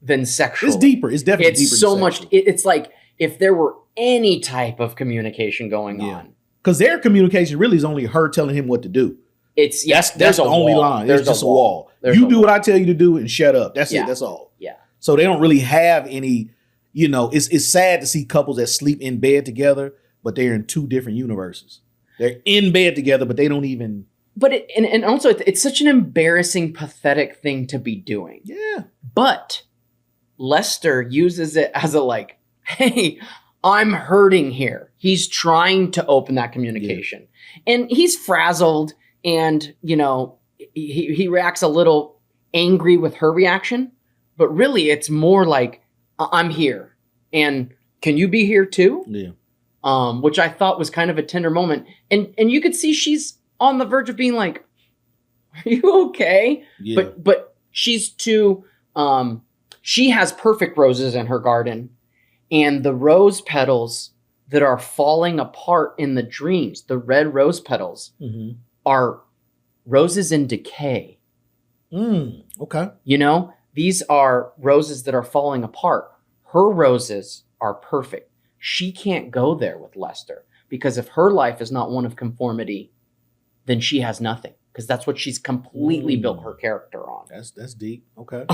than sexual. It's deeper. It's definitely deeper. It's so much. It's like if there were any type of communication going on. Because their communication really is only her telling him what to do. That's the only line. There's just a wall. You do what I tell you to do and shut up. That's it. That's all. Yeah. So they don't really have any, it's sad to see couples that sleep in bed together, but they're in two different universes. They're in bed together, but they don't even. But and also it's such an embarrassing, pathetic thing to be doing. Yeah. But Lester uses it as a like, hey, I'm hurting here. He's trying to open that communication. Yeah. And he's frazzled and, he reacts a little angry with her reaction. But really, it's more like, I'm here. And can you be here too? Yeah. Which I thought was kind of a tender moment. And you could see she's on the verge of being like, are you okay? Yeah. But she's too... she has perfect roses in her garden, and the rose petals that are falling apart in the dreams, the red rose petals, are roses in decay. Okay. These are roses that are falling apart. Her roses are perfect. She can't go there with Lester because if her life is not one of conformity, then she has nothing. Because that's what she's completely built her character on. That's deep. Okay.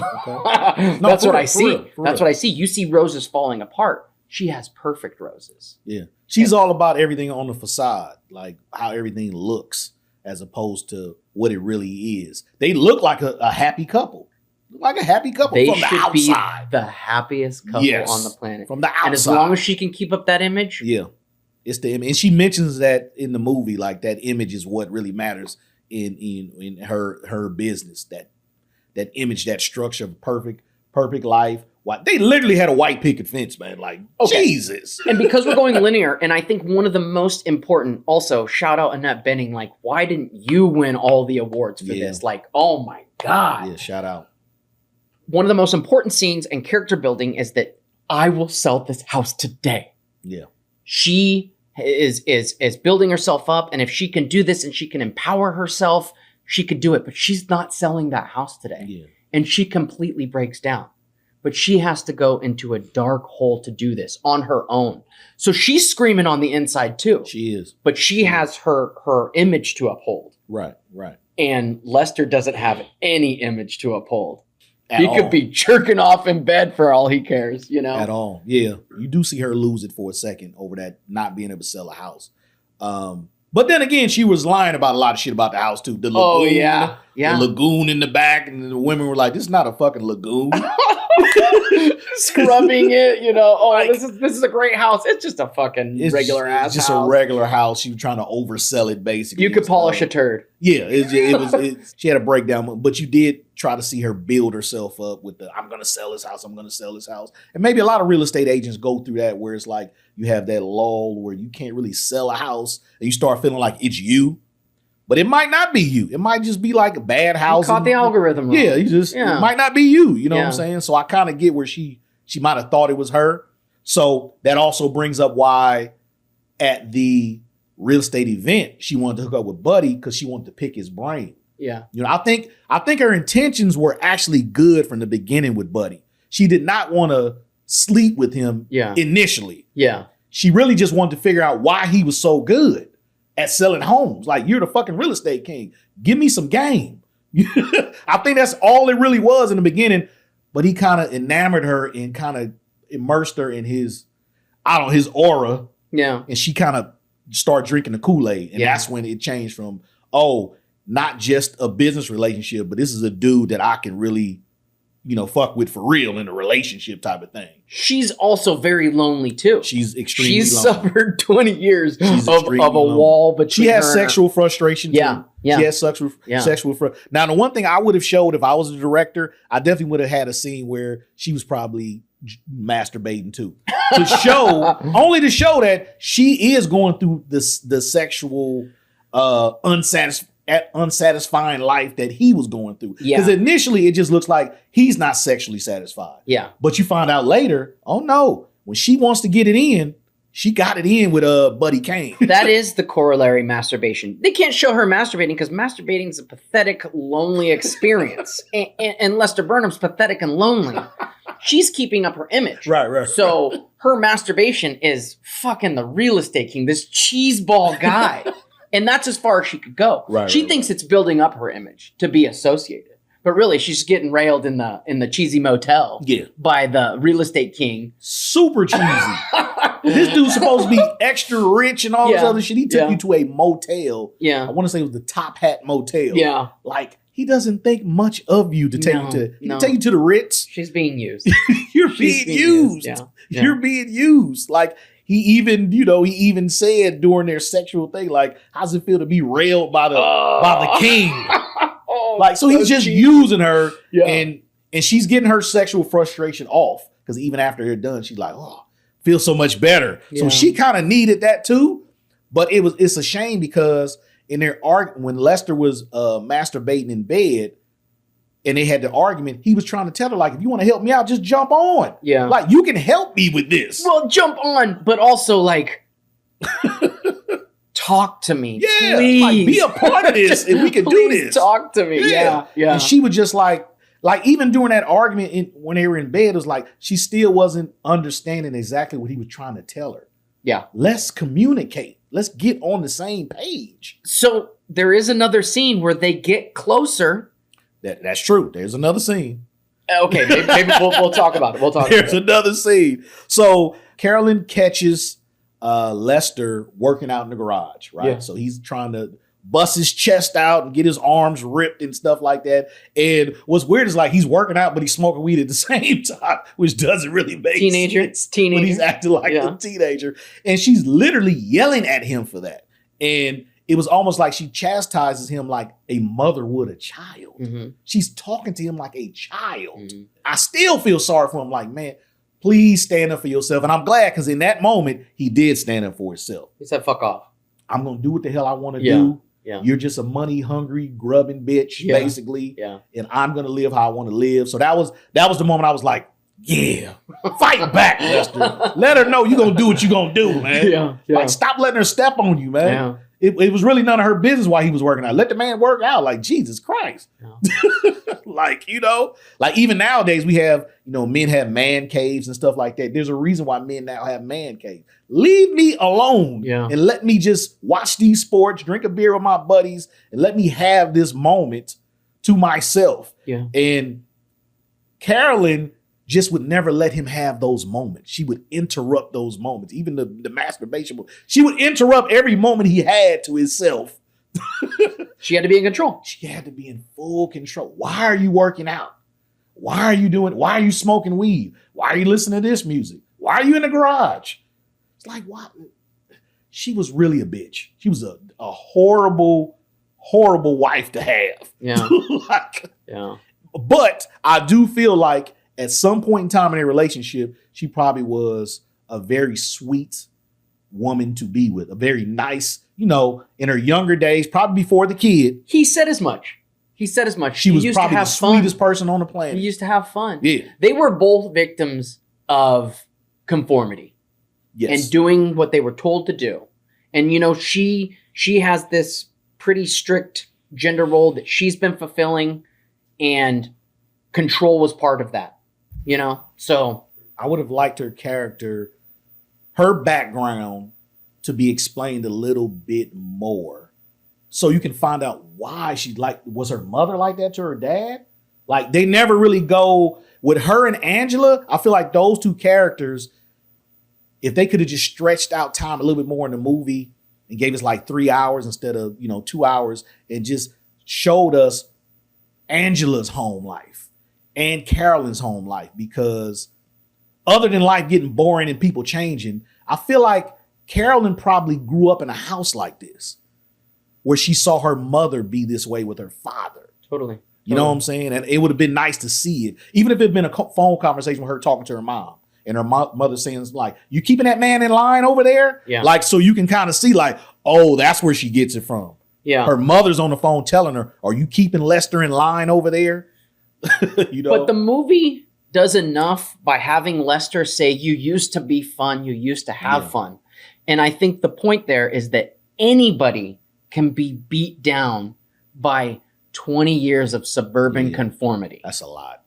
That's what I see. That's what I see. You see roses falling apart. She has perfect roses. Yeah. She's all about everything on the facade, like how everything looks as opposed to what it really is. They look like a happy couple. Like a happy couple they from the outside. They should be the happiest couple on the planet. From the outside. And as long as she can keep up that image. Yeah. It's the image. And she mentions that in the movie, like that image is what really matters in her business. That image, that structure of perfect life. They literally had a white picket fence, man. Like, Jesus. And because we're going linear, and I think one of the most important, also, shout out Annette Bening, like, why didn't you win all the awards for this? Like, oh my God. Yeah, shout out. One of the most important scenes and character building is that I will sell this house today. Yeah. She is building herself up, and if she can do this and she can empower herself, she could do it. But she's not selling that house today. Yeah. And she completely breaks down. But she has to go into a dark hole to do this on her own. So she's screaming on the inside too. She is. But she has her image to uphold. Right. And Lester doesn't have any image to uphold. He could be jerking off in bed for all he cares, At all. Yeah. You do see her lose it for a second over that not being able to sell a house. But then again, she was lying about a lot of shit about the house too. The lagoon. Yeah. The lagoon in the back. And the women were like, this is not a fucking lagoon. Scrubbing it, this is a great house. It's just a fucking regular ass house. It's just a regular house. She was trying to oversell it, basically. You could polish a turd. Yeah, she had a breakdown, but you did try to see her build herself up with I'm going to sell this house. I'm going to sell this house. And maybe a lot of real estate agents go through that where it's like you have that lull where you can't really sell a house and you start feeling like it's you. But it might not be you. It might just be like a bad house. You caught the algorithm wrong. Yeah, it might not be you. You know what I'm saying? So I kind of get where she might have thought it was her. So that also brings up why at the real estate event, she wanted to hook up with Buddy because she wanted to pick his brain. Yeah. I think her intentions were actually good from the beginning with Buddy. She did not want to sleep with him initially. Yeah. She really just wanted to figure out why he was so good at selling homes. Like, you're the fucking real estate king. Give me some game. I think that's all it really was in the beginning. But he kind of enamored her and kind of immersed her in his aura. Yeah. And she kind of started drinking the Kool-Aid. And that's when it changed from, not just a business relationship, but this is a dude that I can really, fuck with for real in a relationship type of thing. She's also very lonely too. She's extremely lonely. She's suffered 20 years of a wall between she has her sexual frustration too. Yeah. She had sexual Now, the one thing I would have showed if I was a director, I definitely would have had a scene where she was probably masturbating too. Only to show that she is going through the sexual unsatisfying life that he was going through. Because initially it just looks like he's not sexually satisfied. Yeah. But you find out later, oh no, when she wants to get it in, she got it in with Buddy Kane. That is the corollary masturbation. They can't show her masturbating because masturbating is a pathetic, lonely experience. and Lester Burnham's pathetic and lonely. She's keeping up her image. Right. So her masturbation is fucking the real estate king, this cheeseball guy. And that's as far as she could go. She thinks it's building up her image to be associated. But really, she's getting railed in the cheesy motel by the real estate king. Super cheesy. This dude's supposed to be extra rich and all this other shit. He took you to a motel. Yeah. I want to say it was the Top Hat Motel. Yeah. Like, he doesn't think much of you to take you to. He take you to the Ritz. She's being used. You're being used. Yeah. You're being used. Like, he even said during their sexual thing, like, how's it feel to be railed by the king? Like, so he's just using her, and she's getting her sexual frustration off, because even after they're done, she's like, oh, feels so much better. So she kind of needed that too. But it's a shame because in their when Lester was masturbating in bed and they had the argument, he was trying to tell her, like, if you want to help me out, just jump on. Yeah. Like, you can help me with this. Well, jump on, but also like talk to me. Yeah. Please. Like, be a part of this and we can do this. Talk to me. Yeah. And she would just like even during that argument when they were in bed, it was like she still wasn't understanding exactly what he was trying to tell her. Yeah. Let's communicate. Let's get on the same page. So there is another scene where they get closer. That's true. There's another scene. Okay, maybe we'll talk about it. There's another scene. So Carolyn catches Lester working out in the garage, right? Yeah. So he's trying to bust his chest out and get his arms ripped and stuff like that. And what's weird is, like, he's working out, but he's smoking weed at the same time, which doesn't really make sense. Teenager. But he's acting like a teenager. And she's literally yelling at him for that. And it was almost like she chastises him like a mother would a child. Mm-hmm. She's talking to him like a child. Mm-hmm. I still feel sorry for him. Like, man, please stand up for yourself. And I'm glad, because in that moment, he did stand up for himself. He said, fuck off. I'm going to do what the hell I want to do. Yeah. You're just a money-hungry, grubbing bitch, basically. Yeah. And I'm going to live how I want to live. So that was the moment I was like, yeah, fight back, Lester. Let her know you're going to do what you're going to do, man. Yeah. Like, stop letting her step on you, man. Yeah. It was really none of her business why he was working out. Let the man work out. Like, Jesus Christ. Yeah. Like, like even nowadays we have, men have man caves and stuff like that. There's a reason why men now have man caves. Leave me alone and let me just watch these sports, drink a beer with my buddies, and let me have this moment to myself. Yeah. And Carolyn just would never let him have those moments. She would interrupt those moments. Even the masturbation. She would interrupt every moment he had to himself. She had to be in control. She had to be in full control. Why are you working out? Why are you smoking weed? Why are you listening to this music? Why are you in the garage? It's like, what? She was really a bitch. She was a horrible, horrible wife to have. Yeah. But I do feel like at some point in time in their relationship, she probably was a very sweet woman to be with. A very nice, in her younger days, probably before the kid. He said as much. She was probably the sweetest person on the planet. He used to have fun. Yeah. They were both victims of conformity. Yes. And doing what they were told to do. And, she has this pretty strict gender role that she's been fulfilling, and control was part of that, So I would have liked her character, her background, to be explained a little bit more, so you can find out why was her mother like that to her dad? Like, they never really go with her and Angela. I feel like those two characters, if they could have just stretched out time a little bit more in the movie and gave us like 3 hours instead of 2 hours, and just showed us Angela's home life and Carolyn's home life, because other than life getting boring and people changing, I feel like Carolyn probably grew up in a house like this, where she saw her mother be this way with her father. Totally. You know what I'm saying? And it would have been nice to see it, even if it had been a phone conversation with her talking to her mom and her mother saying like, you keeping that man in line over there? Yeah. Like, so you can kind of see like, oh, that's where she gets it from. Yeah. Her mother's on the phone telling her, are you keeping Lester in line over there? You know? But the movie does enough by having Lester say, you used to be fun. You used to have fun. And I think the point there is that anybody can be beat down by 20 years of suburban conformity. That's a lot.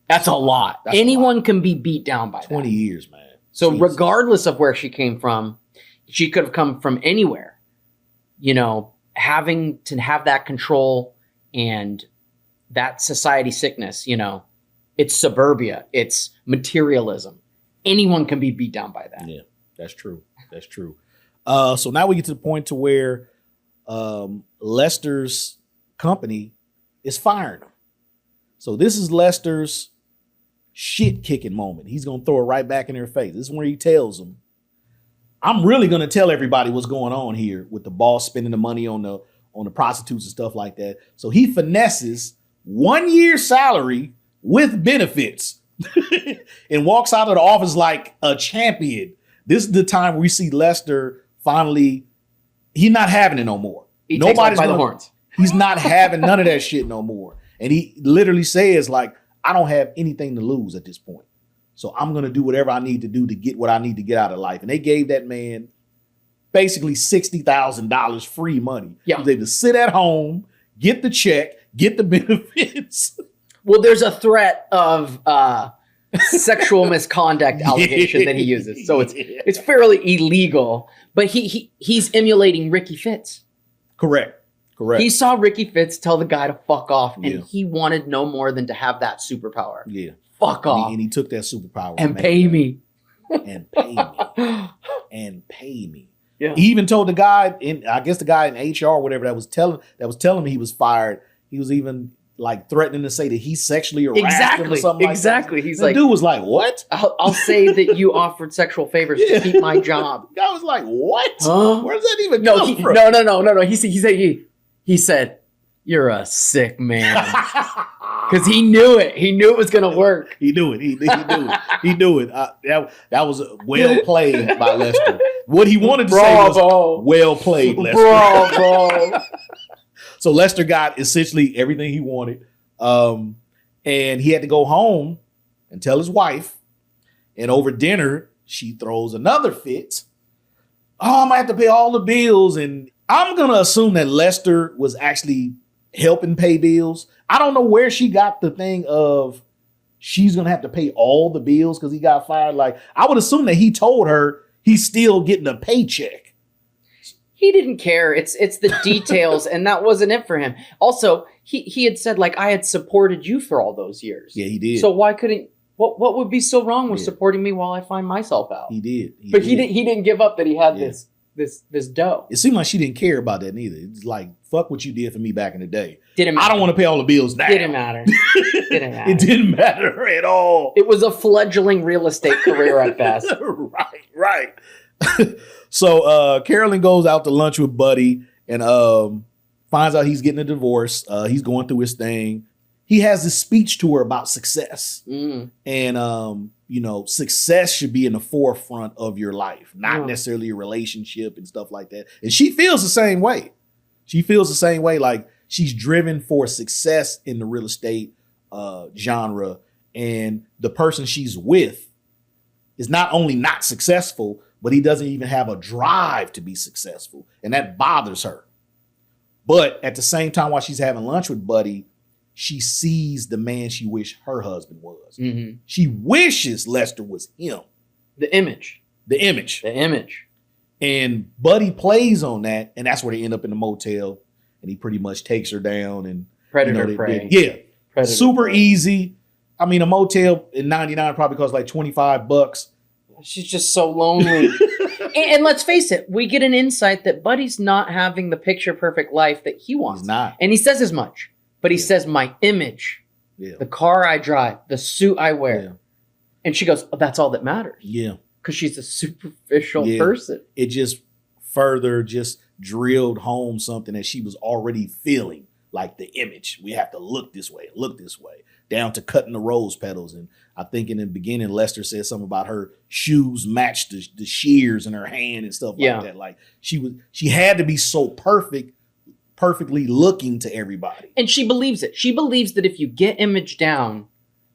That's a lot. Anyone can be beat down by 20 years, man. So regardless of where she came from, she could have come from anywhere. You know, having to have that control and that society sickness, you know, it's suburbia, it's materialism. Anyone can be beat down by that. Yeah, that's true. That's true. So now we get to the point to where Lester's company is firing him. So this is Lester's shit kicking moment. He's going to throw it right back in their face. This is where he tells them, I'm really going to tell everybody what's going on here with the boss spending the money on the prostitutes and stuff like that. So he finesses 1 year's salary with benefits and walks out of the office like a champion. This is the time where we see Lester finally, he's not having it no more. Nobody's by the horns. He's not having none of that shit no more. And he literally says like, I don't have anything to lose at this point. So I'm going to do whatever I need to do to get what I need to get out of life. And they gave that man basically $60,000 free money. Yeah. He was able to sit at home, get the check, get the benefits. Well, there's a threat of sexual misconduct allegation that he uses. So it's fairly illegal, but he's emulating Ricky Fitz. Correct. He saw Ricky Fitz tell the guy to fuck off, and he wanted no more than to have that superpower. Yeah. Fuck off. And he took that superpower. And pay me. And pay me. And pay me. Yeah. He even told the guy in HR or whatever that was telling him he was fired. He was even like threatening to say that he sexually harassed him or something like that. He's the like, dude was like, what? I'll say that you offered sexual favors to keep my job. The guy was like, what? Huh? Where does that even come from? No. He said, you're a sick man. Because he knew it. He knew it was going to work. He knew it. He knew it. That was well played by Lester. What he wanted to say was well played, Lester. Bravo. So Lester got essentially everything he wanted. And he had to go home and tell his wife. And over dinner, she throws another fit. Oh, I'm going to have to pay all the bills. And I'm going to assume that Lester was actually helping pay bills. I don't know where she got the thing of she's going to have to pay all the bills because he got fired. Like, I would assume that he told her he's still getting a paycheck. He didn't care. It's the details, and that wasn't it for him. Also, he had said, like, I had supported you for all those years. Yeah, he did. So why couldn't, what would be so wrong with supporting me while I find myself out? He did. He didn't give up that he had this dough. It seemed like she didn't care about that neither. It's like, fuck what you did for me back in the day. Didn't matter. I don't want to pay all the bills now. Didn't matter. It didn't matter at all. It was a fledgling real estate career at best. Right. So Carolyn goes out to lunch with Buddy and finds out he's getting a divorce. He's going through his thing. He has this speech to her about success. And success should be in the forefront of your life, not necessarily a relationship and stuff like that. And she feels the same way. Like she's driven for success in the real estate genre. And the person she's with is not only not successful, but he doesn't even have a drive to be successful. And that bothers her. But at the same time, while she's having lunch with Buddy, she sees the man she wished her husband was. Mm-hmm. She wishes Lester was him. The image. And Buddy plays on that, and that's where they end up in the motel, and he pretty much takes her down. And Predator prey. Predator super prey. Easy. I mean, a motel in 99 probably costs like $25. She's just so lonely. and let's face it, we get an insight that Buddy's not having the picture perfect life that he wants. He's not. And he says as much. But he says, my image, the car I drive, the suit I wear. Yeah. And she goes, oh, that's all that matters. Yeah. Because she's a superficial person. It just further just drilled home something that she was already feeling, like the image. We have to look this way, down to cutting the rose petals. And I think in the beginning, Lester said something about her shoes matched the shears in her hand and stuff like that. Like she had to be so perfectly looking to everybody. And she believes it. She believes that if you get image down,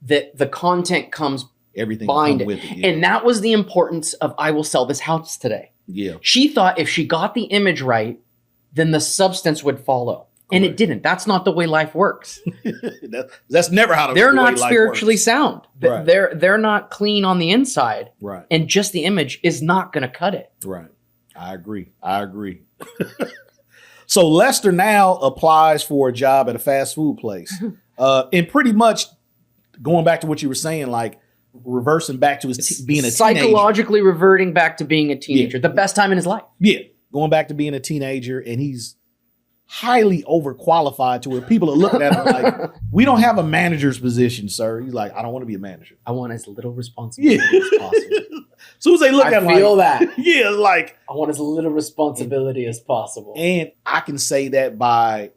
that the content comes everything behind with it. Yeah. And that was the importance of I Will Sell This House Today. Yeah. She thought if she got the image right, then the substance would follow. And it didn't. That's not the way life works. That's never how they're not spiritually sound. Right. They're not clean on the inside. Right. And just the image is not going to cut it. Right. I agree. So Lester now applies for a job at a fast food place. And pretty much going back to what you were saying, like reversing back to his being a psychologically teenager. reverting back to being a teenager. The best time in his life. Yeah. Going back to being a teenager, and he's highly overqualified to where people are looking at him like, we don't have a manager's position, sir. He's like, I don't want to be a manager. I want as little responsibility as possible. As soon as they look at him, I feel that. Yeah, like I want as little responsibility as possible. And I can say that by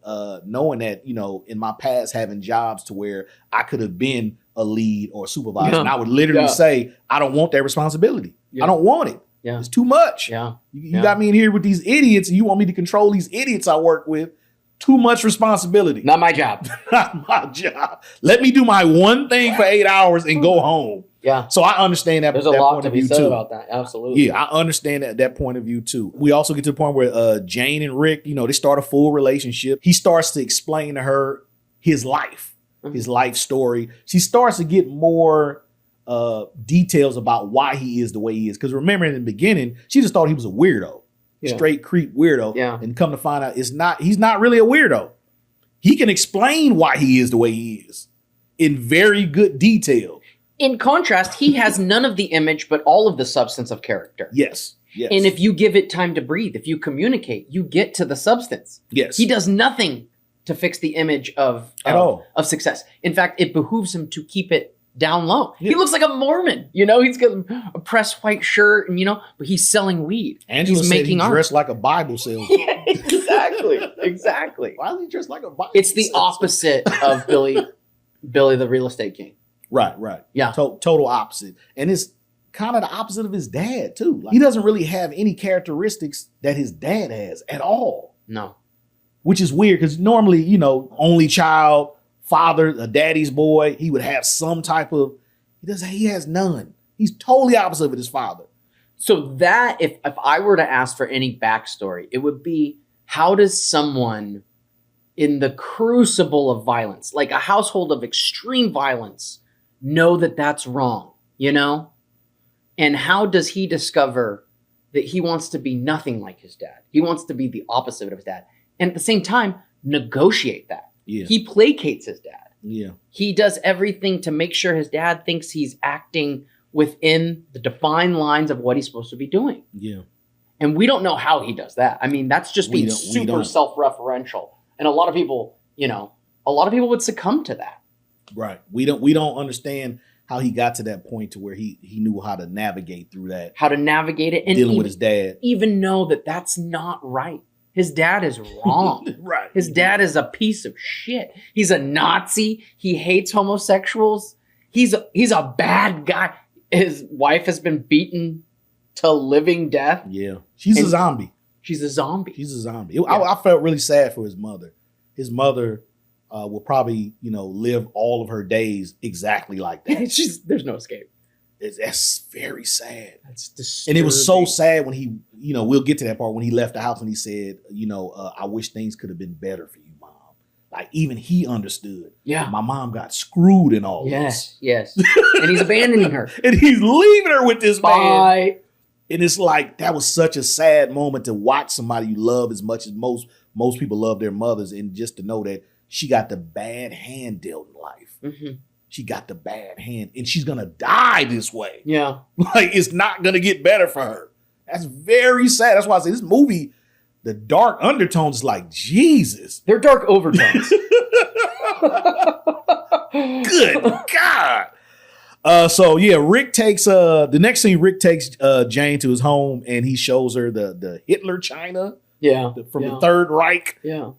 knowing that, in my past having jobs to where I could have been a lead or a supervisor, and I would literally say, I don't want that responsibility. I don't want it. Yeah. It's too much. Yeah. You got me in here with these idiots, and you want me to control these idiots I work with. Too much responsibility. Not my job. Not my job. Let me do my one thing for 8 hours and go home. Yeah. So I understand that. There's a lot to be said about that. Absolutely. Yeah, I understand that point of view too. We also get to the point where Jane and Rick, they start a full relationship. He starts to explain to her his life, his life story. She starts to get more details about why he is the way he is. Because remember in the beginning, she just thought he was a weirdo. Straight creep weirdo. Yeah. And come to find out he's not really a weirdo. He can explain why he is the way he is in very good detail. In contrast, he has none of the image, but all of the substance of character. Yes. And if you give it time to breathe, if you communicate, you get to the substance. Yes. He does nothing to fix the image of success. In fact, it behooves him to keep it down low. Yeah. He looks like a Mormon, He's got a pressed white shirt and, but he's selling weed. Angela said he dressed like a Bible salesman. Yeah, exactly. Why is he dressed like a Bible It's the opposite of Billy the real estate king. Right. Yeah. Total opposite. And it's kind of the opposite of his dad too. Like, he doesn't really have any characteristics that his dad has at all. No. Which is weird because normally, only child, father, a daddy's boy, he would have some type of, he has none. He's totally opposite of his father. So that, if I were to ask for any backstory, it would be, how does someone in the crucible of violence, like a household of extreme violence, know that that's wrong, And how does he discover that he wants to be nothing like his dad? He wants to be the opposite of his dad. And at the same time, negotiate that. Yeah. He placates his dad. Yeah. He does everything to make sure his dad thinks he's acting within the defined lines of what he's supposed to be doing. Yeah. And we don't know how he does that. I mean, that's just being super self-referential. And a lot of people, would succumb to that. Right. We don't understand how he got to that point to where he knew how to navigate through that. How to navigate it and dealing with his dad. Even know that that's not right. His dad is wrong. Right. His dad is a piece of shit. He's a Nazi. He hates homosexuals. He's a bad guy. His wife has been beaten to living death. Yeah. She's a zombie. She's a zombie. Yeah. I felt really sad for his mother. His mother will probably, live all of her days exactly like that. There's no escape. That's very sad. That's disturbing. And it was so sad when he, we'll get to that part when he left the house and he said, I wish things could have been better for you, Mom. Like even he understood. Yeah. My mom got screwed in all this. Yes. And he's abandoning her. And he's leaving her with this Bye. man. And it's like, that was such a sad moment to watch somebody you love as much as most people love their mothers. And just to know that she got the bad hand dealt in life. Mm-hmm. She got the bad hand and she's going to die this way. Yeah. Like it's not going to get better for her. That's very sad. That's why I say this movie, the dark undertones is like, Jesus. They're dark overtones. Good God. Rick takes the next scene. Rick takes Jane to his home and he shows her the Hitler China from the Third Reich. Yeah.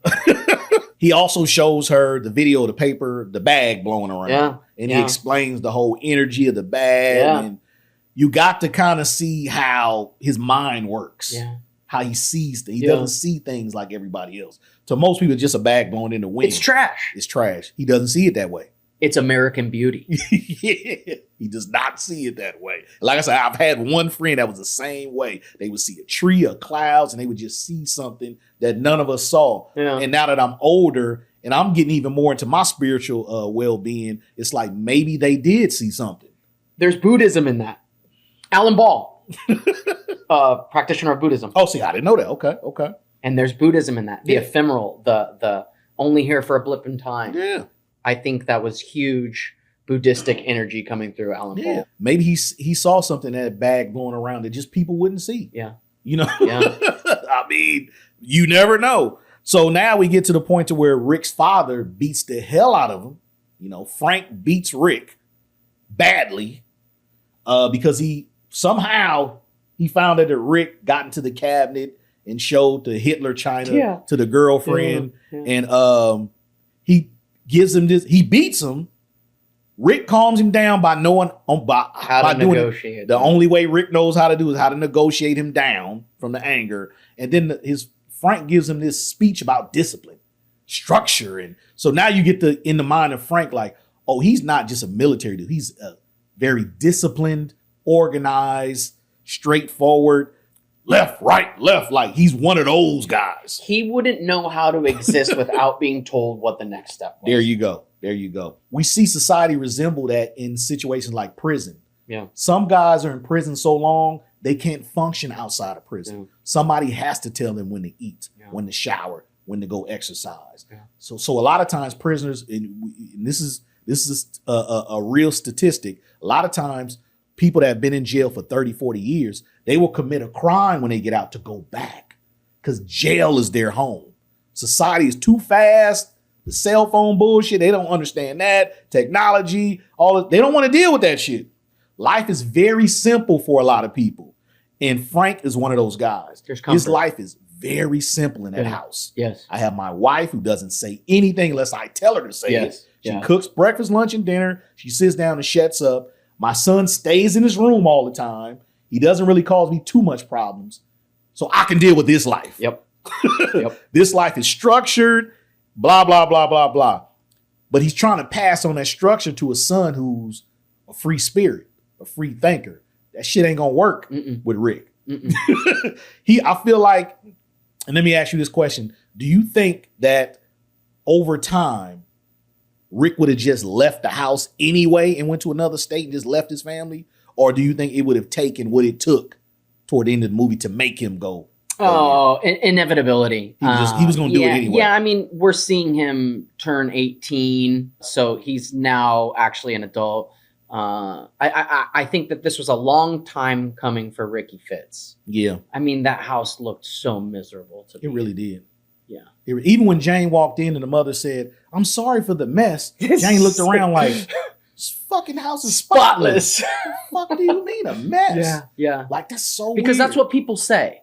He also shows her the video of the paper, the bag blowing around. Yeah. And he explains the whole energy of the bag. Yeah. And you got to kind of see how his mind works. Yeah. How he sees things. He doesn't see things like everybody else. To most people, it's just a bag blowing in the wind. It's trash. It's trash. He doesn't see it that way. It's American Beauty. Yeah, he does not see it that way. Like I said, I've had one friend that was the same way. They would see a tree or clouds and they would just see something that none of us saw. Yeah. And now that I'm older and I'm getting even more into my spiritual well-being, it's like maybe they did see something. There's Buddhism in that. Alan Ball, practitioner of Buddhism. Oh, see, I didn't know that. Okay. And there's Buddhism in that. The ephemeral, the only here for a blip in time. Yeah. I think that was huge Buddhistic energy coming through Alan Ball. Maybe he saw something in that bag blowing around that just people wouldn't see. Yeah. You know? Yeah. I mean, you never know. So now we get to the point to where Rick's father beats the hell out of him. You know, Frank beats Rick badly because he found out that Rick got into the cabinet and showed the Hitler China to the girlfriend. Yeah. And he gives him this. He beats him. Rick calms him down by knowing by doing negotiate. The only way Rick knows how to do is how to negotiate him down from the anger. And then Frank gives him this speech about discipline, structure, and so now you get in the mind of Frank like, oh, he's not just a military dude. He's a very disciplined, organized, straightforward. Left, right, left. Like he's one of those guys. He wouldn't know how to exist without being told what the next step was. There you go. We see society resemble that in situations like prison. Yeah. Some guys are in prison so long, they can't function outside of prison. Yeah. Somebody has to tell them when to eat, when to shower, when to go exercise. Yeah. So a lot of times prisoners, and this is a real statistic. A lot of times people that have been in jail for 30, 40 years, they will commit a crime when they get out to go back because jail is their home. Society is too fast. The cell phone bullshit, they don't understand that. Technology, they don't want to deal with that shit. Life is very simple for a lot of people. And Frank is one of those guys. His life is very simple in that house. Yes. I have my wife who doesn't say anything unless I tell her to say it. She cooks breakfast, lunch, and dinner. She sits down and shuts up. My son stays in his room all the time. He doesn't really cause me too much problems. So I can deal with this life. Yep. This life is structured, blah, blah, blah, blah, blah. But he's trying to pass on that structure to a son who's a free spirit, a free thinker. That shit ain't gonna work with Rick. I feel like, and let me ask you this question. Do you think that over time, Rick would have just left the house anyway and went to another state and just left his family? Or do you think it would have taken what it took toward the end of the movie to make him go? Inevitability. He was going to do it anyway. Yeah, I mean, we're seeing him turn 18, so he's now actually an adult. I think that this was a long time coming for Ricky Fitz. Yeah. I mean, that house looked so miserable to me. It really did. Yeah. Even when Jane walked in and the mother said, "I'm sorry for the mess," Jane looked around like, this fucking house is spotless. What the fuck do you mean a mess? Yeah. Like, that's so because weird. that's what people say.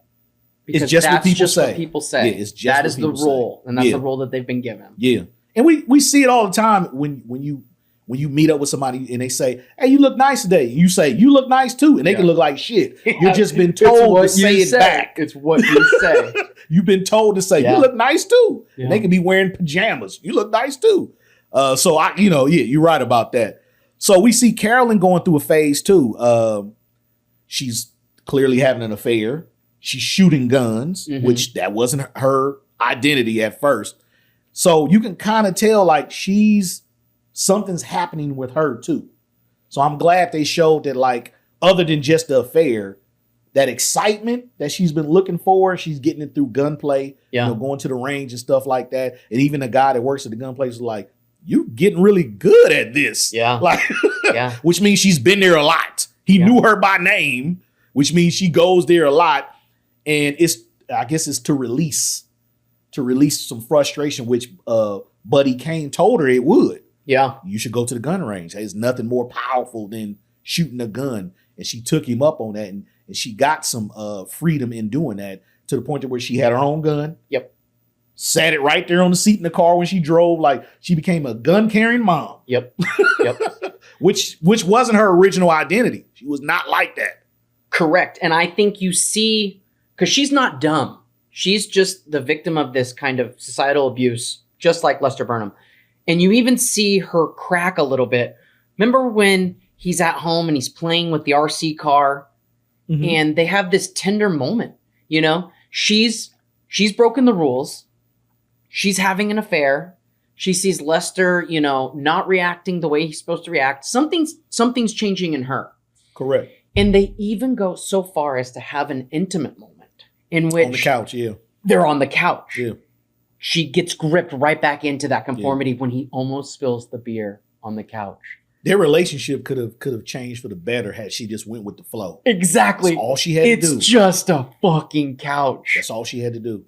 Because it's just that's what people just say. What people say. Yeah, it's just that is the role, and that's the role that they've been given. Yeah, and we see it all the time when you meet up with somebody and they say, "Hey, you look nice today." You say, "You look nice too," and they can look like shit. You've just been told to say it back. It's what you say. You've been told to say, "You look nice too." Yeah. And they can be wearing pajamas. You look nice too. You're right about that. So we see Carolyn going through a phase too. She's clearly having an affair. She's shooting guns, which that wasn't her identity at first. So you can kind of tell like something's happening with her too. So I'm glad they showed that, like, other than just the affair, that excitement that she's been looking for, she's getting it through gunplay, going to the range and stuff like that. And even the guy that works at the gun place is like, you getting really good at this. Yeah. Like, which means she's been there a lot. He knew her by name, which means she goes there a lot. And I guess it's to release some frustration, which Buddy Kane told her it would. Yeah. You should go to the gun range. There's nothing more powerful than shooting a gun. And she took him up on that. And she got some freedom in doing that to the point to where she had her own gun. Yep. Sat it right there on the seat in the car when she drove. Like, she became a gun-carrying mom. Yep. which wasn't her original identity. She was not like that. Correct. And I think you see, because she's not dumb. She's just the victim of this kind of societal abuse, just like Lester Burnham. And you even see her crack a little bit. Remember when he's at home and he's playing with the RC car and they have this tender moment, you know? She's broken the rules. She's having an affair. She sees Lester, you know, not reacting the way he's supposed to react. Something's changing in her. Correct. And they even go so far as to have an intimate moment in which... On the couch, yeah. They're on the couch. Yeah. She gets gripped right back into that conformity when he almost spills the beer on the couch. Their relationship could have changed for the better had she just went with the flow. Exactly. That's all she had to do. It's just a fucking couch. That's all she had to do.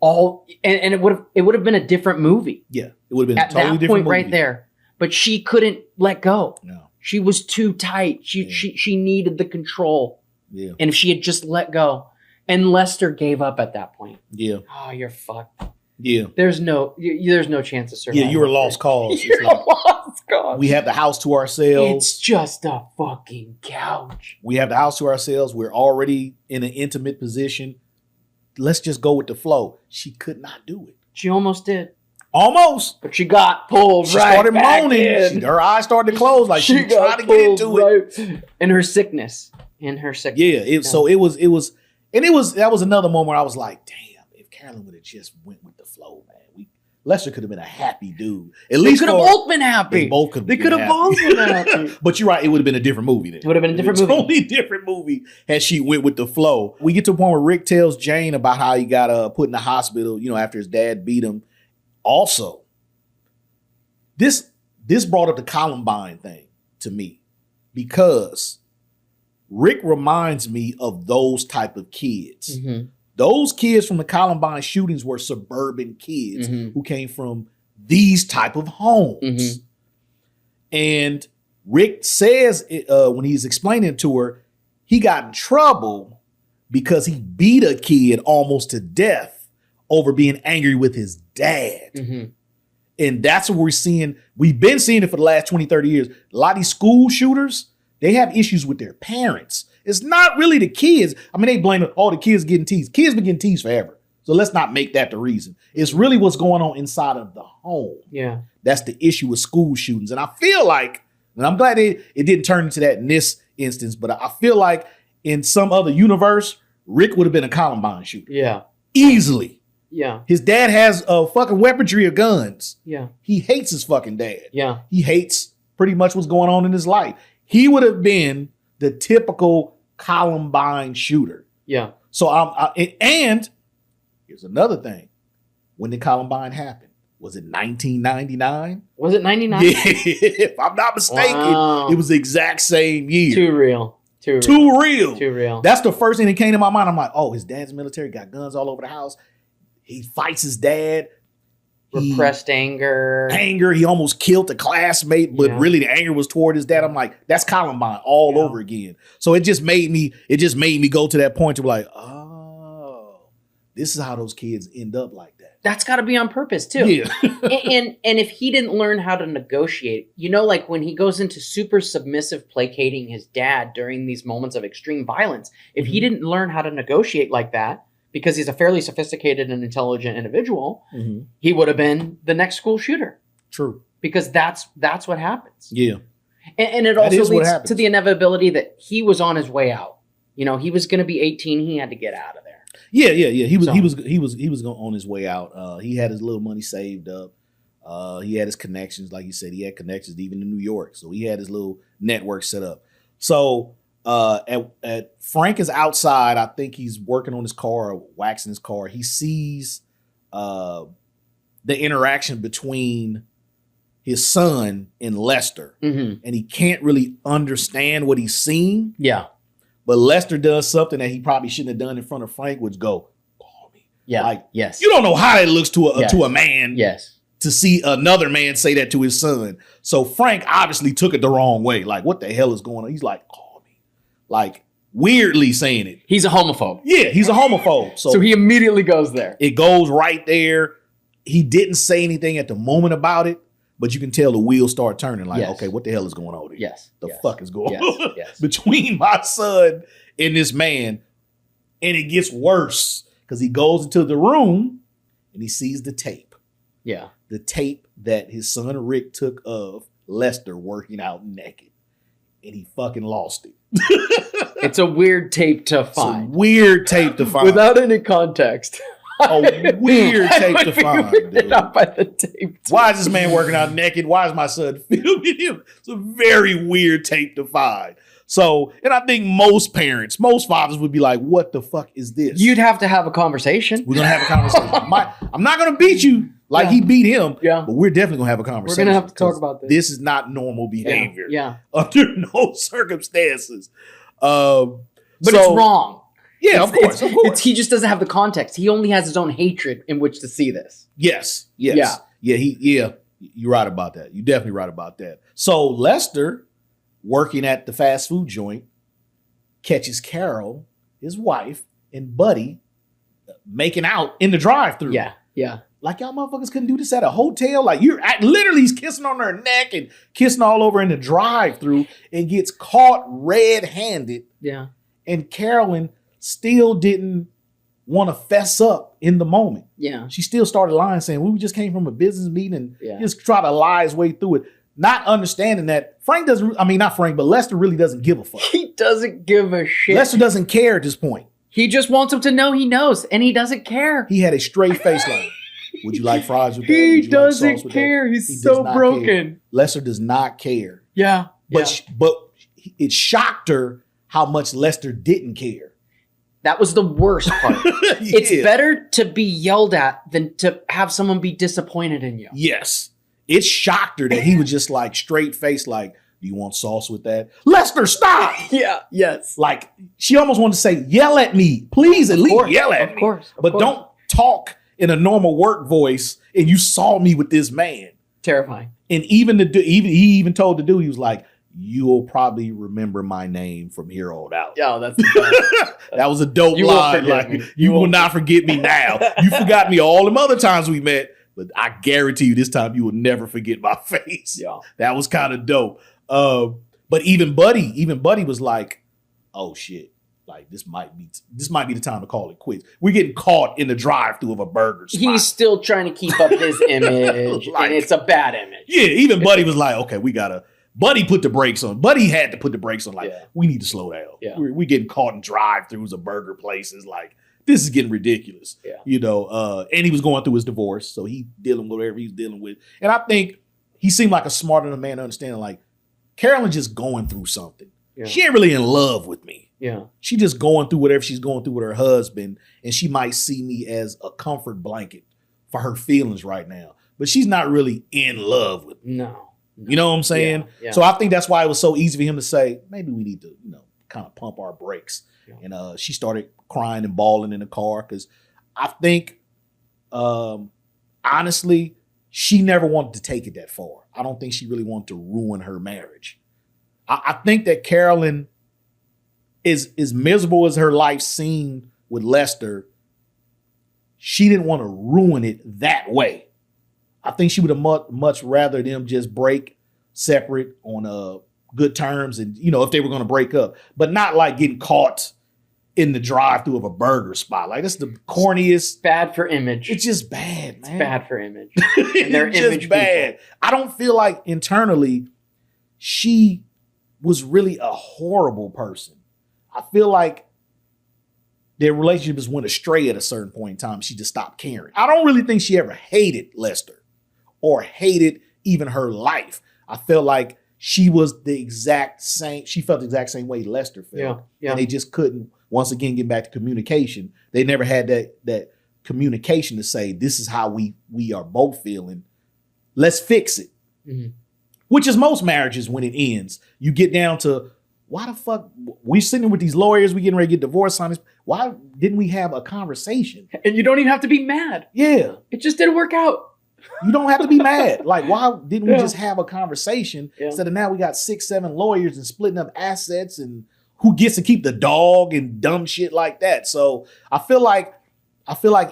And it would have been a different movie. Yeah, it would have been at a totally that different point movie. right there. But she couldn't let go. No. She was too tight. She needed the control. Yeah. And if she had just let go, and Lester gave up at that point. Yeah. Oh, you're fucked. Yeah. There's no chance of survival. Yeah, you were a lost cause. You're a lost cause. We have the house to ourselves. It's just a fucking couch. We have the house to ourselves. We're already in an intimate position. Let's just go with the flow. She could not do it. She almost did. Almost. But she got pulled she right started back moaning. in. Her eyes started to close like she tried to get into it. In her sickness. Yeah. That was another moment where I was like, damn, if Carolyn would have just went with the flow, man. Lester could have been a happy dude. At least they could have both been happy. They could have both been happy. But you're right, it would have been a different movie then. It would have been a different movie. Totally different movie had she went with the flow. We get to a point where Rick tells Jane about how he got put in the hospital, after his dad beat him. Also, this brought up the Columbine thing to me because Rick reminds me of those type of kids. Mm-hmm. Those kids from the Columbine shootings were suburban kids who came from these type of homes. Mm-hmm. And Rick says when he's explaining to her, he got in trouble because he beat a kid almost to death over being angry with his dad. Mm-hmm. And that's what we're seeing. We've been seeing it for the last 20, 30 years. A lot of these school shooters, they have issues with their parents. It's not really the kids. I mean, they blame all the kids getting teased. Kids been getting teased forever. So let's not make that the reason. It's really what's going on inside of the home. Yeah. That's the issue with school shootings. And I feel like, and I'm glad it didn't turn into that in this instance, but I feel like in some other universe, Rick would have been a Columbine shooter. Yeah. Easily. Yeah. His dad has a fucking weaponry of guns. Yeah. He hates his fucking dad. Yeah. He hates pretty much what's going on in his life. He would have been the typical Columbine shooter. Yeah. So and here's another thing. When did Columbine happen? Was it 1999? Was it 99? Yeah, if I'm not mistaken, It was the exact same year. Too real. That's the first thing that came to my mind. I'm like, oh, his dad's military, got guns all over the house. He fights his dad. Repressed anger. He almost killed a classmate, but really the anger was toward his dad. I'm like, that's Columbine all over again. So it just made me go to that point to be like, oh, this is how those kids end up like that. That's got to be on purpose too. Yeah. and if he didn't learn how to negotiate, like when he goes into super submissive placating his dad during these moments of extreme violence, if he didn't learn how to negotiate like that, because he's a fairly sophisticated and intelligent individual, he would have been the next school shooter. True. Because that's what happens. Yeah. And it also leads to the inevitability that he was on his way out. He was going to be 18. He had to get out of there. Yeah. He was on his way out. He had his little money saved up. He had his connections. Like you said, he had connections even in New York. So he had his little network set up. So at Frank is outside. I think he's working on his car, or waxing his car. He sees the interaction between his son and Lester, and he can't really understand what he's seeing. Yeah, but Lester does something that he probably shouldn't have done in front of Frank, which call me. Yeah, like yes. You don't know how it looks to a man. Yes. To see another man say that to his son. So Frank obviously took it the wrong way. Like, what the hell is going on? He's like, call me. Like, weirdly saying it. He's a homophobe. Yeah, he's a homophobe. So he immediately goes there. It goes right there. He didn't say anything at the moment about it, but you can tell the wheels start turning. Like, okay, what the hell is going on here? Yes. The fuck is going on Yes. between my son and this man? And it gets worse because he goes into the room and he sees the tape. Yeah. The tape that his son Rick took of Lester working out naked. And he fucking lost it. It's a weird tape to find. It's a weird tape to find. Without any context. A weird tape to find, dude. By the tape. Why is this man working out naked? Why is my son filming him? It's a very weird tape to find. So, and I think most parents, most fathers would be like, what the fuck is this? You'd have to have a conversation. We're going to have a conversation. I'm not going to beat you like he beat him, but we're definitely going to have a conversation. We're going to have to talk about this. This is not normal behavior. Yeah. Under no circumstances. But it's wrong. Yeah, of course. He just doesn't have the context. He only has his own hatred in which to see this. Yes. You're right about that. You're definitely right about that. So Lester, working at the fast food joint, catches Carol, his wife, and Buddy making out in the drive-thru. Yeah. Like, y'all motherfuckers couldn't do this at a hotel. Like, literally he's kissing on her neck and kissing all over in the drive-thru and gets caught red-handed. Yeah. And Carolyn still didn't want to fess up in the moment. Yeah. She still started lying, saying, we just came from a business meeting and just try to lie his way through it. Not understanding that Lester really doesn't give a fuck. He doesn't give a shit. Lester doesn't care at this point. He just wants him to know he knows, and he doesn't care. He had a straight face like, would you like fries with that? He doesn't care. He's so broken. Care. Lester does not care. Yeah. But it shocked her how much Lester didn't care. That was the worst part. It's better to be yelled at than to have someone be disappointed in you. Yes. It shocked her that he was just like straight face, like, do you want sauce with that? Lester, stop! Yes. Like, she almost wanted to say, yell at me. Please, at least yell at me. Of course. But don't talk in a normal work voice and you saw me with this man. Terrifying. And he even told the dude, he was like, you'll probably remember my name from here on out. Oh, that's the best. That was a dope line. Like, you will not forget me now. You forgot me all them other times we met. But I guarantee you this time you will never forget my face. Yeah. That was kind of dope. But even Buddy was like, oh shit. Like this might be the time to call it quits. We're getting caught in the drive-thru of a burger spot. He's still trying to keep up his image, and it's a bad image. Yeah, even Buddy was like, okay, Buddy put the brakes on. Buddy had to put the brakes on. Like, we need to slow down. Yeah. We're getting caught in drive-thrus of burger places. Like, this is getting ridiculous. Yeah. And he was going through his divorce, so he dealing with whatever he's dealing with. And I think he seemed like a smart enough man to understand, like, Carolyn just going through something. Yeah. She ain't really in love with me. Yeah. She just going through whatever she's going through with her husband, and she might see me as a comfort blanket for her feelings right now. But she's not really in love with me. No. You know what I'm saying? Yeah. So I think that's why it was so easy for him to say, maybe we need to, kind of pump our brakes. Yeah. And she started crying and bawling in the car because I think, honestly, she never wanted to take it that far. I don't think she really wanted to ruin her marriage. I think that Carolyn is as miserable as her life seemed with Lester. She didn't want to ruin it that way. I think she would have much rather them just break separate on good terms and, if they were going to break up, but not like getting caught in the drive-thru of a burger spot. Like, that's the corniest. Bad for image. It's just bad, man. It's bad for image. And they're just bad. People. I don't feel like internally she was really a horrible person. I feel like their relationship just went astray at a certain point in time. She just stopped caring. I don't really think she ever hated Lester or hated even her life. I felt like she was the exact same. She felt the exact same way Lester felt. Yeah. And they just couldn't, once again, get back to communication. They never had that communication to say, this is how we are both feeling. Let's fix it. Mm-hmm. Which is most marriages when it ends. You get down to, why the fuck, we sitting with these lawyers, we getting ready to get divorced on this. Why didn't we have a conversation? And you don't even have to be mad. Yeah. It just didn't work out. You don't have to be mad. Like, why didn't we just have a conversation instead of now we got 6, 7 lawyers and splitting up assets and who gets to keep the dog and dumb shit like that. So I feel like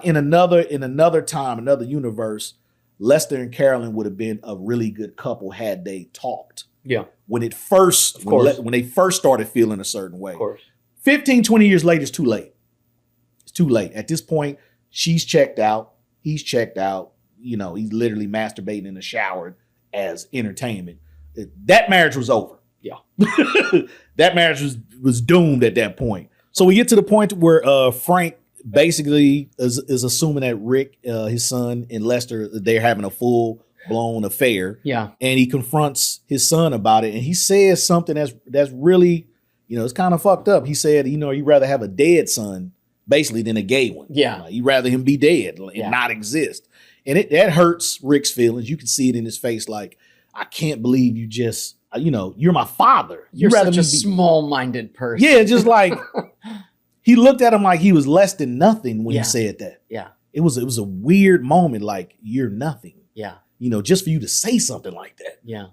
in another time, another universe, Lester and Carolyn would have been a really good couple had they talked. Yeah. When they first started feeling a certain way. Of course. 15, 20 years later, it's too late. It's too late. At this point, she's checked out. He's checked out. You know, he's literally masturbating in the shower as entertainment. That marriage was over. Yeah. That marriage was doomed at that point. So we get to the point where Frank basically is assuming that Rick, his son, and Lester, they're having a full-blown affair. Yeah. And he confronts his son about it. And he says something that's really, it's kind of fucked up. He said, he'd rather have a dead son, basically, than a gay one. Yeah. He'd rather him be dead and not exist. And that hurts Rick's feelings. You can see it in his face like, I can't believe you just, you're my father. You're such a small-minded person. Yeah, just like, he looked at him like he was less than nothing when he said that. Yeah. It was a weird moment, like, you're nothing. Yeah. Just for you to say something like that. Yeah.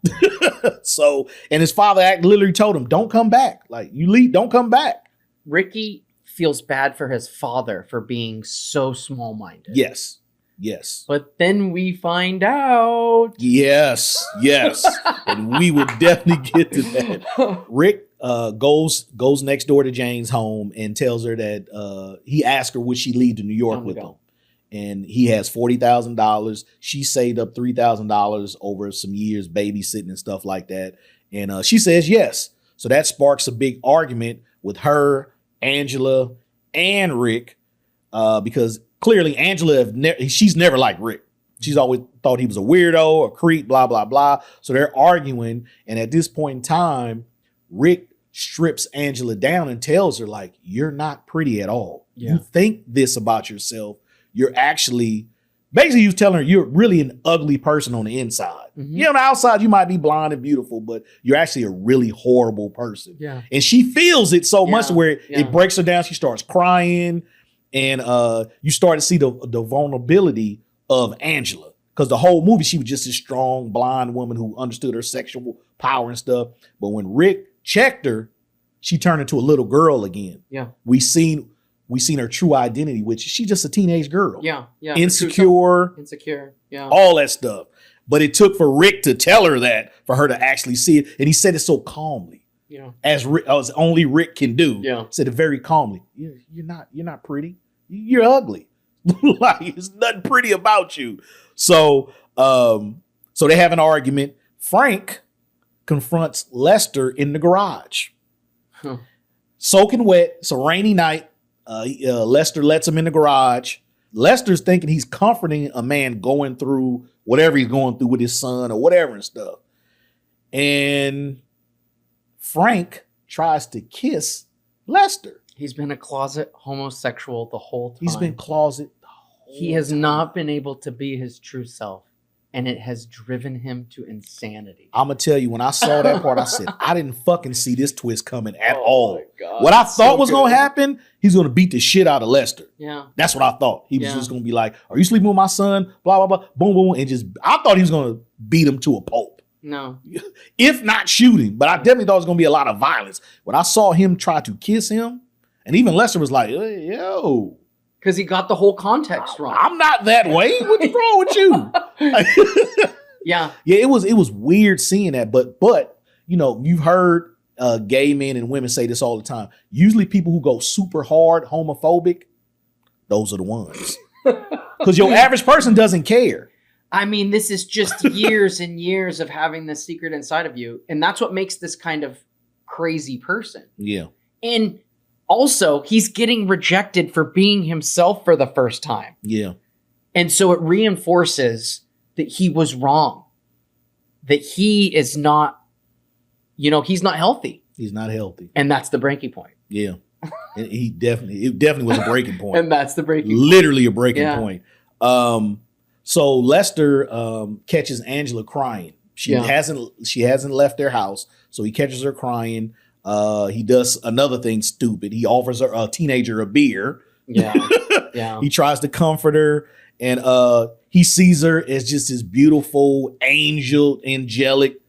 So, and his father literally told him, don't come back. Like, you leave, don't come back. Ricky feels bad for his father for being so small-minded. Yes. But then we find out. Yes. And we will definitely get to that. Rick goes next door to Jane's home and tells her that he asked her would she leave to New York with him. And he has $40,000. She saved up $3,000 over some years babysitting and stuff like that. And she says yes. So that sparks a big argument with her, Angela, and Rick, because clearly Angela, she's never liked Rick. She's always thought he was a weirdo, a creep, blah, blah, blah. So they're arguing. And at this point in time, Rick strips Angela down and tells her, like, you're not pretty at all. Yeah. You think this about yourself. You're actually, basically he was telling her you're really an ugly person on the inside. Mm-hmm. On the outside, you might be blonde and beautiful, but you're actually a really horrible person. Yeah. And she feels it so much where it breaks her down. She starts crying. And you start to see the vulnerability of Angela. Because the whole movie, she was just a strong, blonde woman who understood her sexual power and stuff. But when Rick checked her, she turned into a little girl again. Yeah. We seen her true identity, which she's just a teenage girl. Yeah. Insecure. Yeah. All that stuff. But it took for Rick to tell her that, for her to actually see it. And he said it so calmly. Yeah. As only Rick can do. Yeah. Said it very calmly. You're not pretty. You're ugly. Like, there's nothing pretty about you. So they have an argument. Frank confronts Lester in the garage. Huh. Soaking wet. It's a rainy night. Lester lets him in the garage. Lester's thinking he's comforting a man going through whatever he's going through with his son or whatever and stuff. And Frank tries to kiss Lester. He's been a closet homosexual the whole time. He's been closet the whole time. He has not been able to be his true self, and it has driven him to insanity. I'm going to tell you, when I saw that part, I said, I didn't fucking see this twist coming at all. My God, what I thought was going to happen, he's going to beat the shit out of Lester. Yeah. That's what I thought. He was just going to be like, are you sleeping with my son? Blah, blah, blah. Boom, boom. And I thought he was going to beat him to a pulp. No. If not shooting. But I definitely thought it was going to be a lot of violence. When I saw him try to kiss him, and even Lester was like, hey, yo. Because he got the whole context wrong. I'm not that way. What's wrong with you? Yeah. Yeah, it was weird seeing that. But you've heard gay men and women say this all the time. Usually people who go super hard homophobic, those are the ones. Because your average person doesn't care. I mean, this is just years and years of having this secret inside of you. And that's what makes this kind of crazy person. Yeah. And also, he's getting rejected for being himself for the first time. Yeah. And so it reinforces that he was wrong. That he is not, he's not healthy. He's not healthy. And that's the breaking point. Yeah. And it definitely was a breaking point. And that's the breaking point. Literally a breaking point. So Lester catches Angela crying. She hasn't left their house. So he catches her crying. He does another thing stupid. He offers her a teenager a beer. Yeah. Yeah. He tries to comfort her, and he sees her as just this beautiful, angelic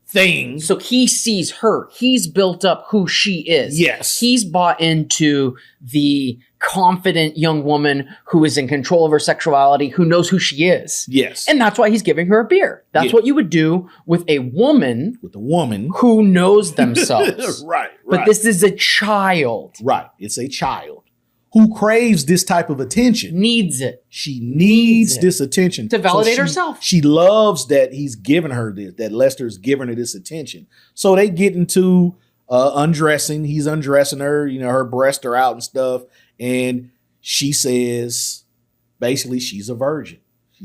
thing. So he sees her. He's built up who she is. Yes. He's bought into the confident young woman who is in control of her sexuality, who knows who she is. Yes. And that's why he's giving her a beer. That's what you would do with a woman. With a woman. Who knows themselves. Right. But this is a child. Right. It's a child who craves this type of attention. Needs it. She needs this attention. To validate herself. She loves that he's giving her this, that Lester's giving her this attention. So they get into undressing. He's undressing her. You know, her breasts are out and stuff. And she says, basically, she's a virgin.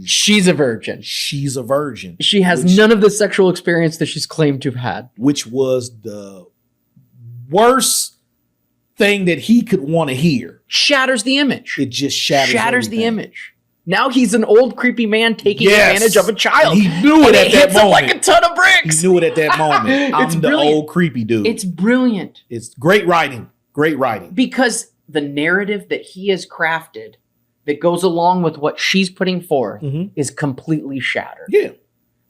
She's a virgin. She's a virgin. She has none of the sexual experience that she's claimed to have had. Which was the worst thing that he could want to hear. Shatters the image. It just shatters the image. Now he's an old creepy man taking advantage of a child. And he knew it at that moment. Like a ton of bricks. He knew it at that moment. I'm the old creepy dude. It's brilliant. It's great writing. Great writing. Because the narrative that he has crafted that goes along with what she's putting forth is completely shattered. Yeah.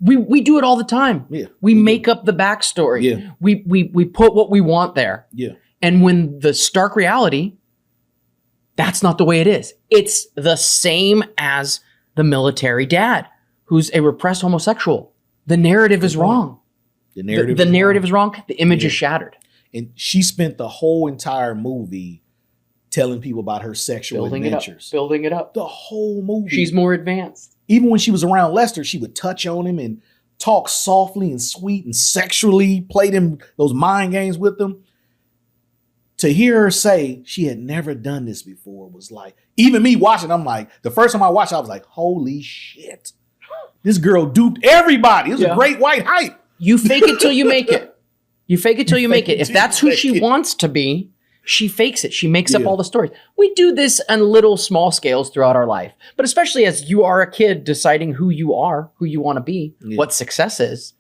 We do it all the time. Yeah. We make up the backstory. Yeah. We put what we want there. Yeah. And when the stark reality, that's not the way it is. It's the same as the military dad who's a repressed homosexual. The narrative is wrong. The narrative, the narrative is wrong. The image is shattered. And she spent the whole entire movie telling people about her sexual adventures. Building it up. The whole movie. She's more advanced. Even when she was around Lester, she would touch on him and talk softly and sweet and sexually, play them those mind games with them. To hear her say she had never done this before was like, even me watching, I'm like, the first time I watched, I was like, holy shit. This girl duped everybody. It was a great white hype. You fake it till you make it. You fake it till you make it. If that's who she wants to be, she fakes it. She makes up all the stories. We do this on little small scales throughout our life, but especially as you are a kid deciding who you are, who you want to be, what success is.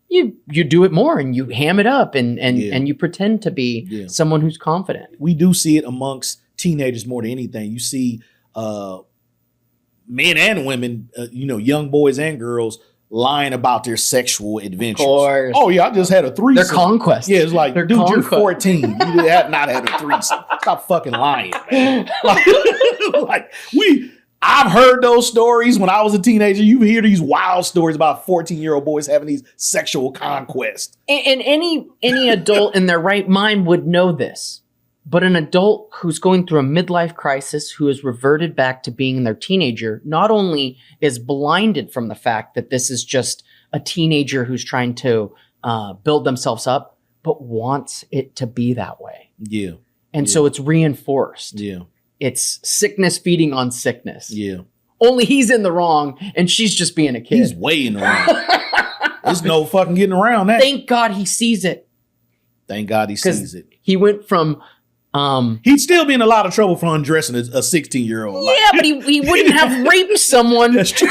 You do it more and you ham it up and you pretend to be someone who's confident. We do see it amongst teenagers more than anything. You see men and women, young boys and girls lying about their sexual adventures. Of course. Oh yeah, I just had a threesome. Their conquest. Yeah, it's like, dude, you're 14. You have not had a threesome. Stop fucking lying, man. I've heard those stories when I was a teenager. You hear these wild stories about 14-year-old boys having these sexual conquests. And any adult in their right mind would know this. But an adult who's going through a midlife crisis, who has reverted back to being their teenager, not only is blinded from the fact that this is just a teenager who's trying to build themselves up, but wants it to be that way. Yeah. And so it's reinforced. Yeah. It's sickness feeding on sickness. Yeah. Only he's in the wrong and she's just being a kid. He's way in the wrong. There's no fucking getting around that. Thank God he sees it. Thank God he sees it. He went from... he'd still be in a lot of trouble for undressing a 16-year-old. Yeah, but he wouldn't have raped someone. That's true.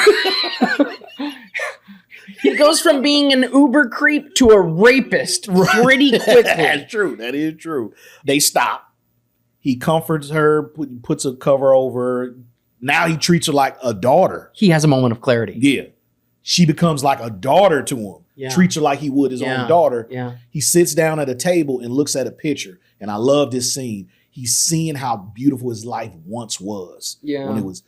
He goes from being an Uber creep to a rapist pretty quickly. That's true. That is true. They stop. He comforts her, puts a cover over her. Now he treats her like a daughter. He has a moment of clarity. Yeah. She becomes like a daughter to him. Yeah. Treats her like he would his own daughter. Yeah. He sits down at a table and looks at a picture. And I love this scene. He's seeing how beautiful his life once was. Yeah. When it was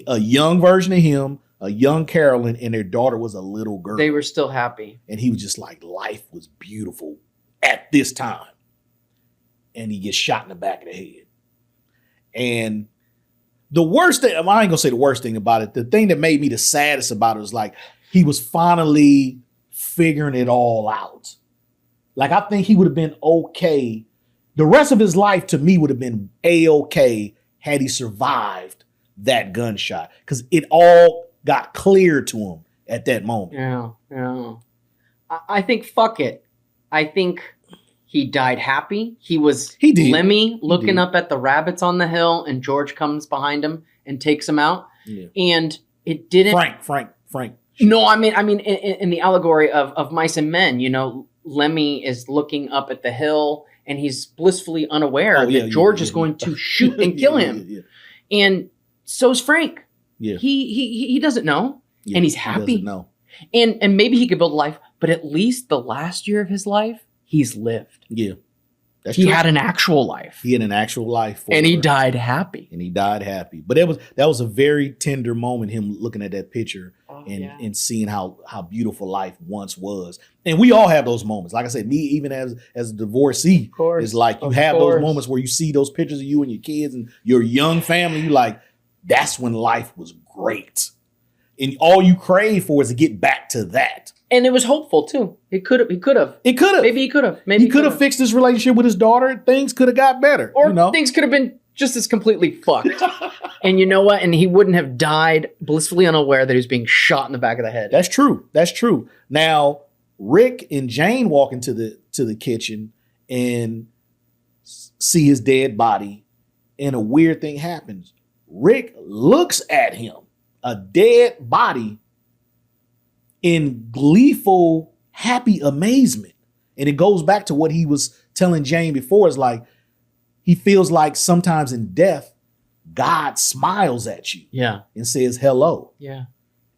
a young version of him, a young Carolyn, and their daughter was a little girl. They were still happy. And he was just like, life was beautiful at this time. And he gets shot in the back of the head. And the worst thing, I ain't gonna say the worst thing about it. The thing that made me the saddest about it was like, he was finally figuring it all out. Like, I think he would have been okay. The rest of his life to me would have been A-okay had he survived that gunshot. Because it all got clear to him at that moment. Yeah. I think fuck it. I think he died happy. He did. Lemmy looking up at the rabbits on the hill and George comes behind him and takes him out. Yeah. And it didn't. Frank. No, I mean, in the allegory of Mice and Men, Lemmy is looking up at the hill and he's blissfully unaware that George is going to shoot and kill him. Yeah. And so's Frank. Yeah. He doesn't know. Yeah, and he's happy. He doesn't know. And maybe he could build a life, but at least the last year of his life, he's lived. Yeah. He had an actual life. He had an actual life. And he died happy. But that was a very tender moment, him looking at that picture and seeing how beautiful life once was. And we all have those moments. Like I said, me, even as a divorcee, is like you have those moments where you see those pictures of you and your kids and your young family. You like, that's when life was great. And all you crave for is to get back to that. And it was hopeful too. He could have. Maybe he could have. He could have fixed his relationship with his daughter. Things could have got better. Or things could have been just as completely fucked. And you know what? And he wouldn't have died blissfully unaware that he was being shot in the back of the head. That's true. Now, Rick and Jane walk into the kitchen and see his dead body. And a weird thing happens. Rick looks at him, a dead body, in gleeful, happy amazement. And it goes back to what he was telling Jane before. It's like, he feels like sometimes in death, God smiles at you and says hello. Yeah.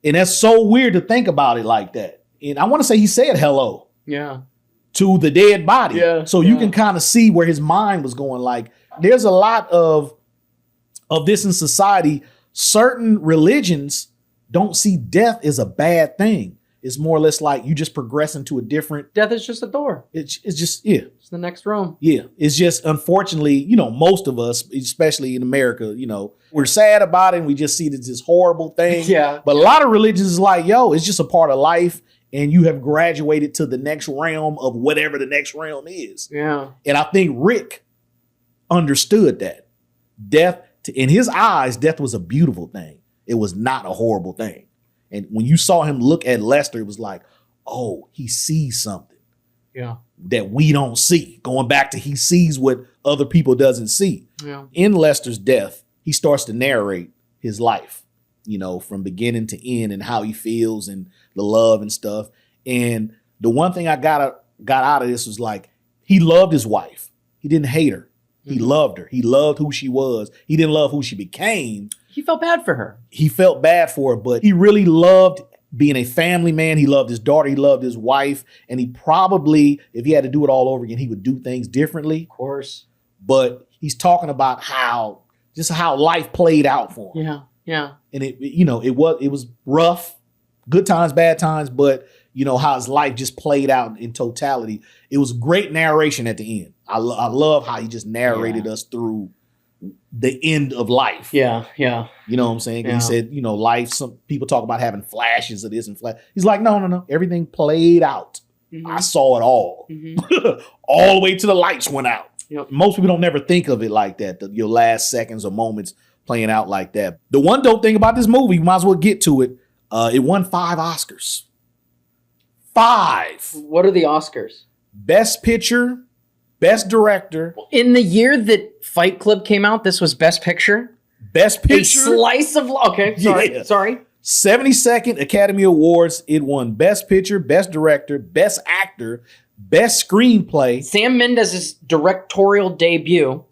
And that's so weird to think about it like that. And I want to say he said hello to the dead body. Yeah. So you can kind of see where his mind was going. Like, there's a lot of this in society. Certain religions don't see death as a bad thing. It's more or less like you just progress into a different... Death is just a door. It's just, yeah. It's the next room. Yeah. It's just, unfortunately, most of us, especially in America, we're sad about it and we just see it as this horrible thing. Yeah. But a lot of religions is like, it's just a part of life and you have graduated to the next realm of whatever the next realm is. Yeah. And I think Rick understood that. In his eyes, death was a beautiful thing. It was not a horrible thing. And when you saw him look at Lester, it was like, oh, he sees something that we don't see. Going back to he sees what other people doesn't see. Yeah. In Lester's death, he starts to narrate his life, from beginning to end and how he feels and the love and stuff. And the one thing I got out of this was like, he loved his wife. He didn't hate her. He loved her. He loved who she was. He didn't love who she became. He felt bad for her. He felt bad for her, but he really loved being a family man. He loved his daughter. He loved his wife. And he probably, if he had to do it all over again, he would do things differently. Of course. But he's talking about how life played out for him. Yeah. Yeah. And it was rough, good times, bad times, but how his life just played out in totality. It was great narration at the end. I love how he just narrated us through the end of life. Yeah, yeah. You know what I'm saying? Yeah. He said, life, some people talk about having flashes of this and flash. He's like, no. Everything played out. Mm-hmm. I saw it all. Mm-hmm. All the way to the lights went out. Yep. Most people don't never think of it like that. Your last seconds or moments playing out like that. The one dope thing about this movie, you might as well get to it. It won 5 Oscars. 5. What are the Oscars? Best Picture, Best Director. In the year that Fight Club came out, this was Best Picture? Best Picture. A slice of... Okay, sorry. 72nd Academy Awards. It won Best Picture, Best Director, Best Actor, Best Screenplay. Sam Mendes' directorial debut.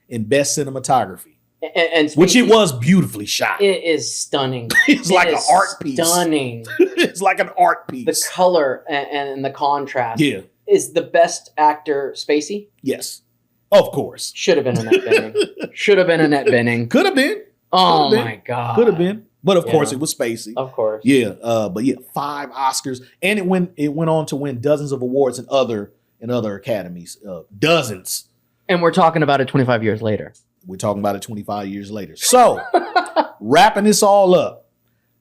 And Best Cinematography. And which it was beautifully shot. It is stunning. It's like an art piece. Stunning. It's like an art piece. The color and the contrast. Yeah. Is the best actor Spacey? Yes. Of course. Should have been Annette Bening. Could have been. Oh my God. Could have been. But of course it was Spacey. Of course. Yeah. But 5 Oscars. And it went on to win dozens of awards in other academies. Dozens. And we're talking about it 25 years later. We're talking about it 25 years later. So, wrapping this all up,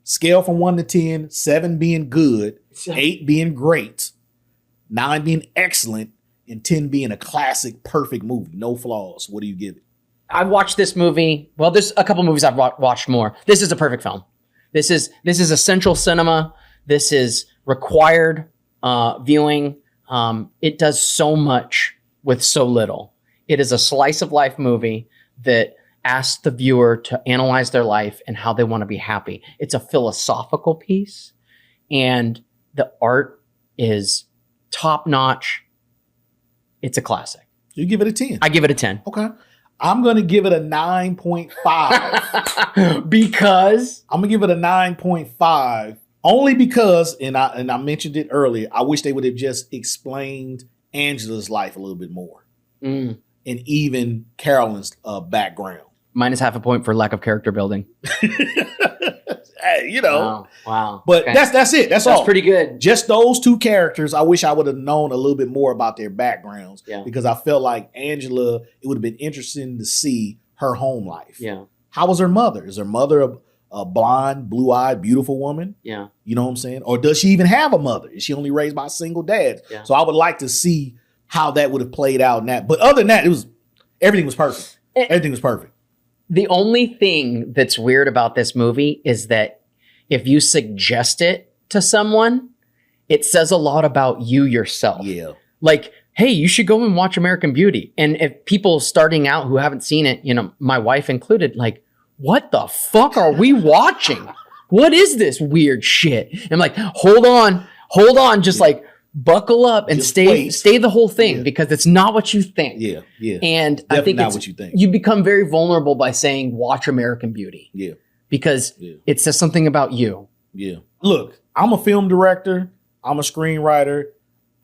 scale from 1 to 10, 7 being good, 8 being great, 9 being excellent, and 10 being a classic, perfect movie. No flaws. What do you give it? I've watched this movie. Well, there's a couple movies I've watched more. This is a perfect film. This is essential cinema. This is required viewing. It does so much with so little. It is a slice of life movie that asks the viewer to analyze their life and how they want to be happy. It's a philosophical piece, and the art is top notch. It's a classic. You give it a 10. I give it a 10. Okay. I'm going to give it a 9.5. Because? I'm going to give it a 9.5 Only because, and I mentioned it earlier, I wish they would have just explained Angela's life a little bit more. And even Carolyn's background. Minus half a point for lack of character building. You know. Wow. But that's it. That's all. That's pretty good. Just those two characters. I wish I would have known a little bit more about their backgrounds. Yeah. Because I felt like Angela, it would have been interesting to see her home life. Yeah. How was her mother? Is her mother a blonde, blue-eyed, beautiful woman? Yeah. You know what I'm saying? Or does she even have a mother? Is she only raised by a single dad? Yeah. So I would like to see how that would have played out in that. But other than that, everything was perfect. Everything was perfect. The only thing that's weird about this movie is that if you suggest it to someone, it says a lot about you yourself. Yeah. Like, hey, you should go and watch American Beauty. And if people starting out who haven't seen it, you know, my wife included, like, what the fuck are we watching? What is this weird shit? And I'm like, hold on, just like buckle up and Just stay the whole thing, Yeah. because it's not what you think. Yeah. Yeah. And Definitely I think not it's what you think. You become very vulnerable by saying watch American Beauty. Yeah. Because it says something about you. Yeah. Look, I'm a film director. I'm a screenwriter.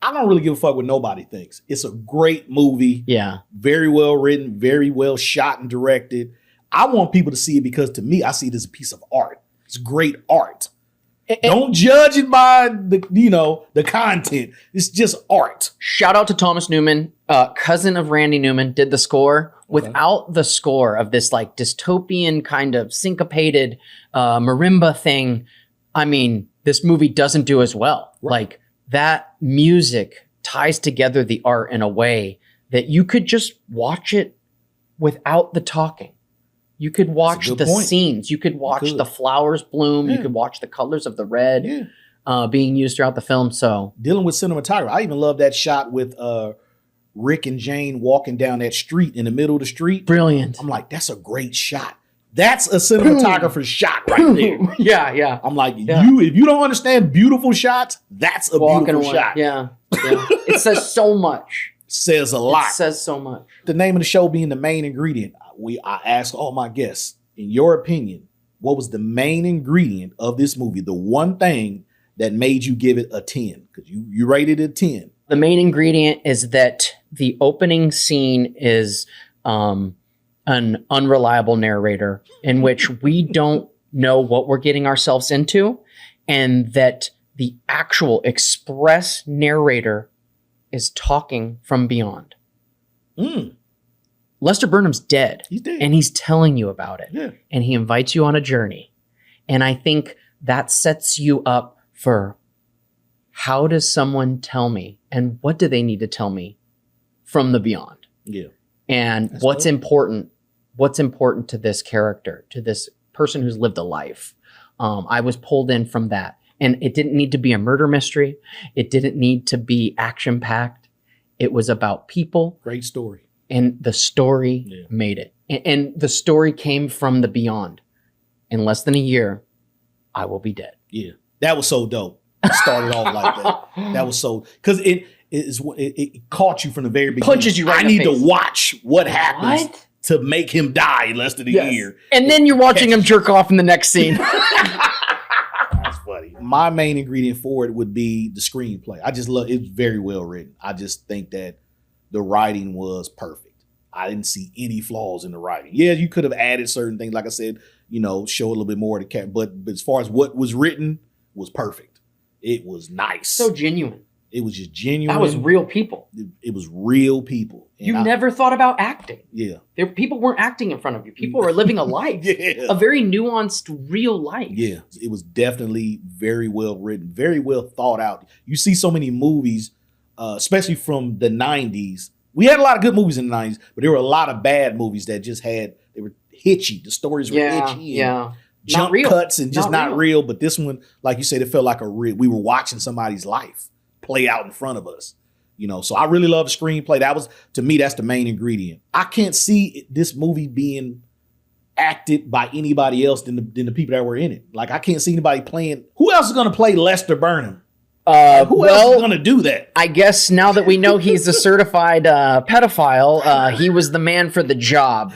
I don't really give a fuck what nobody thinks. It's a great movie. Yeah. Very well written, very well shot and directed. I want people to see it because to me, I see it as a piece of art. It's great art. Don't judge it by the content. It's just art. Shout out to Thomas Newman, cousin of Randy Newman, did the score. Without the score of this like dystopian kind of syncopated marimba thing, I mean, this movie doesn't do as well. Right. Like that music ties together the art in a way that you could just watch it without the talking. You could watch the scenes. You could watch the flowers bloom. Yeah. You could watch the colors of the red being used throughout the film. So dealing with cinematography, I even love that shot with Rick and Jane walking down that street in the middle of the street. Brilliant. I'm like, that's a great shot. That's a cinematographer's shot right there. Yeah. I'm like, if you don't understand beautiful shots, that's a beautiful shot. Yeah. It says so much. Says a lot. It says so much. The name of the show being the main ingredient. I asked all my guests, in your opinion, what was the main ingredient of this movie? The one thing that made you give it a 10? Because you rated it a 10. The main ingredient is that the opening scene is an unreliable narrator in which we don't know what we're getting ourselves into, and that the actual express narrator is talking from beyond. Lester Burnham's dead. He's dead. And he's telling you about it. Yeah. And he invites you on a journey. And I think that sets you up for how does someone tell me and what do they need to tell me from the beyond? Yeah. And That's what's dope. important to this character, to this person who's lived a life. I was pulled in from that. And it didn't need to be a murder mystery. It didn't need to be action-packed. It was about people. Great story. And the story made it. And the story came from the beyond. In less than a year, I will be dead. Yeah. That was so dope. It started off like that. That was so, because it caught you from the very beginning. Punches you right in the I need face. to watch what happens to make him die in less than a year. And then you're watching him jerk off in the next scene. That's funny. My main ingredient for it would be the screenplay. I just love it's very well written. I just think that the writing was perfect. I didn't see any flaws in the writing. Yeah, you could have added certain things, like I said, show a little bit more to but as far as what was written was perfect. It was nice. So genuine. It was just genuine. That was real people. It was real people. And You never thought about acting. Yeah. People weren't acting in front of you. People were living a life. A very nuanced, real life. Yeah. It was definitely very well written, very well thought out. You see so many movies, especially from the 90s. We had a lot of good movies in the 90s, but there were a lot of bad movies that just they were hitchy. The stories were hitchy. Yeah. Jump cuts and just not real. But this one, like you said, it felt like we were watching somebody's life play out in front of us. So I really love the screenplay. To me, that's the main ingredient. I can't see this movie being acted by anybody else than the people that were in it. Like, I can't see anybody playing. Who else is going to play Lester Burnham? Who else is going to do that? I guess now that we know he's a certified pedophile, he was the man for the job.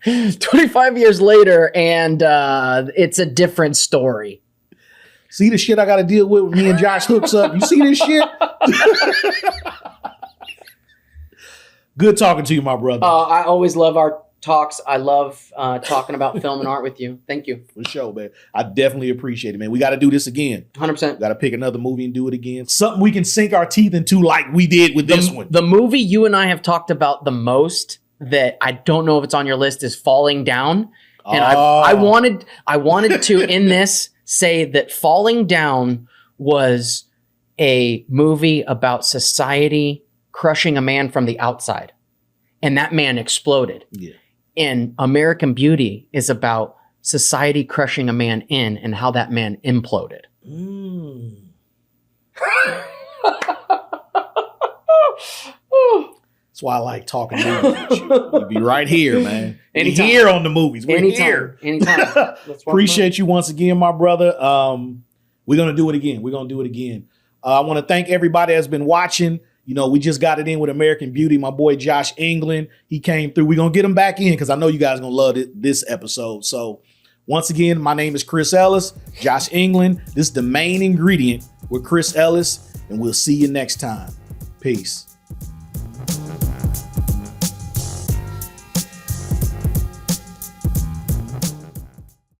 25 years later, and it's a different story. See the shit I got to deal with when me and Josh hooks up. You see this shit? Good talking to you, my brother. I always love our talks. I love talking about film and art with you. Thank you. For sure, man. I definitely appreciate it, man. We got to do this again. 100%. Got to pick another movie and do it again. Something we can sink our teeth into like we did with this one. The movie you and I have talked about the most that I don't know if it's on your list is Falling Down. And I wanted to, in this, say that Falling Down was a movie about society crushing a man from the outside. And that man exploded. Yeah. And American Beauty is about society crushing a man in and how that man imploded. That's why I like talking movies with you. You'll be right here, man. Anytime. We're here on the movies. We're here. Anytime. Appreciate you once again, my brother. We're going to do it again. I want to thank everybody that's been watching. You know, we just got it in with American Beauty. My boy Josh England, he came through. We're going to get him back in because I know you guys are going to love this episode. So once again, my name is Chris Ellis, Josh England. This is The Main Ingredient with Chris Ellis, and we'll see you next time. Peace.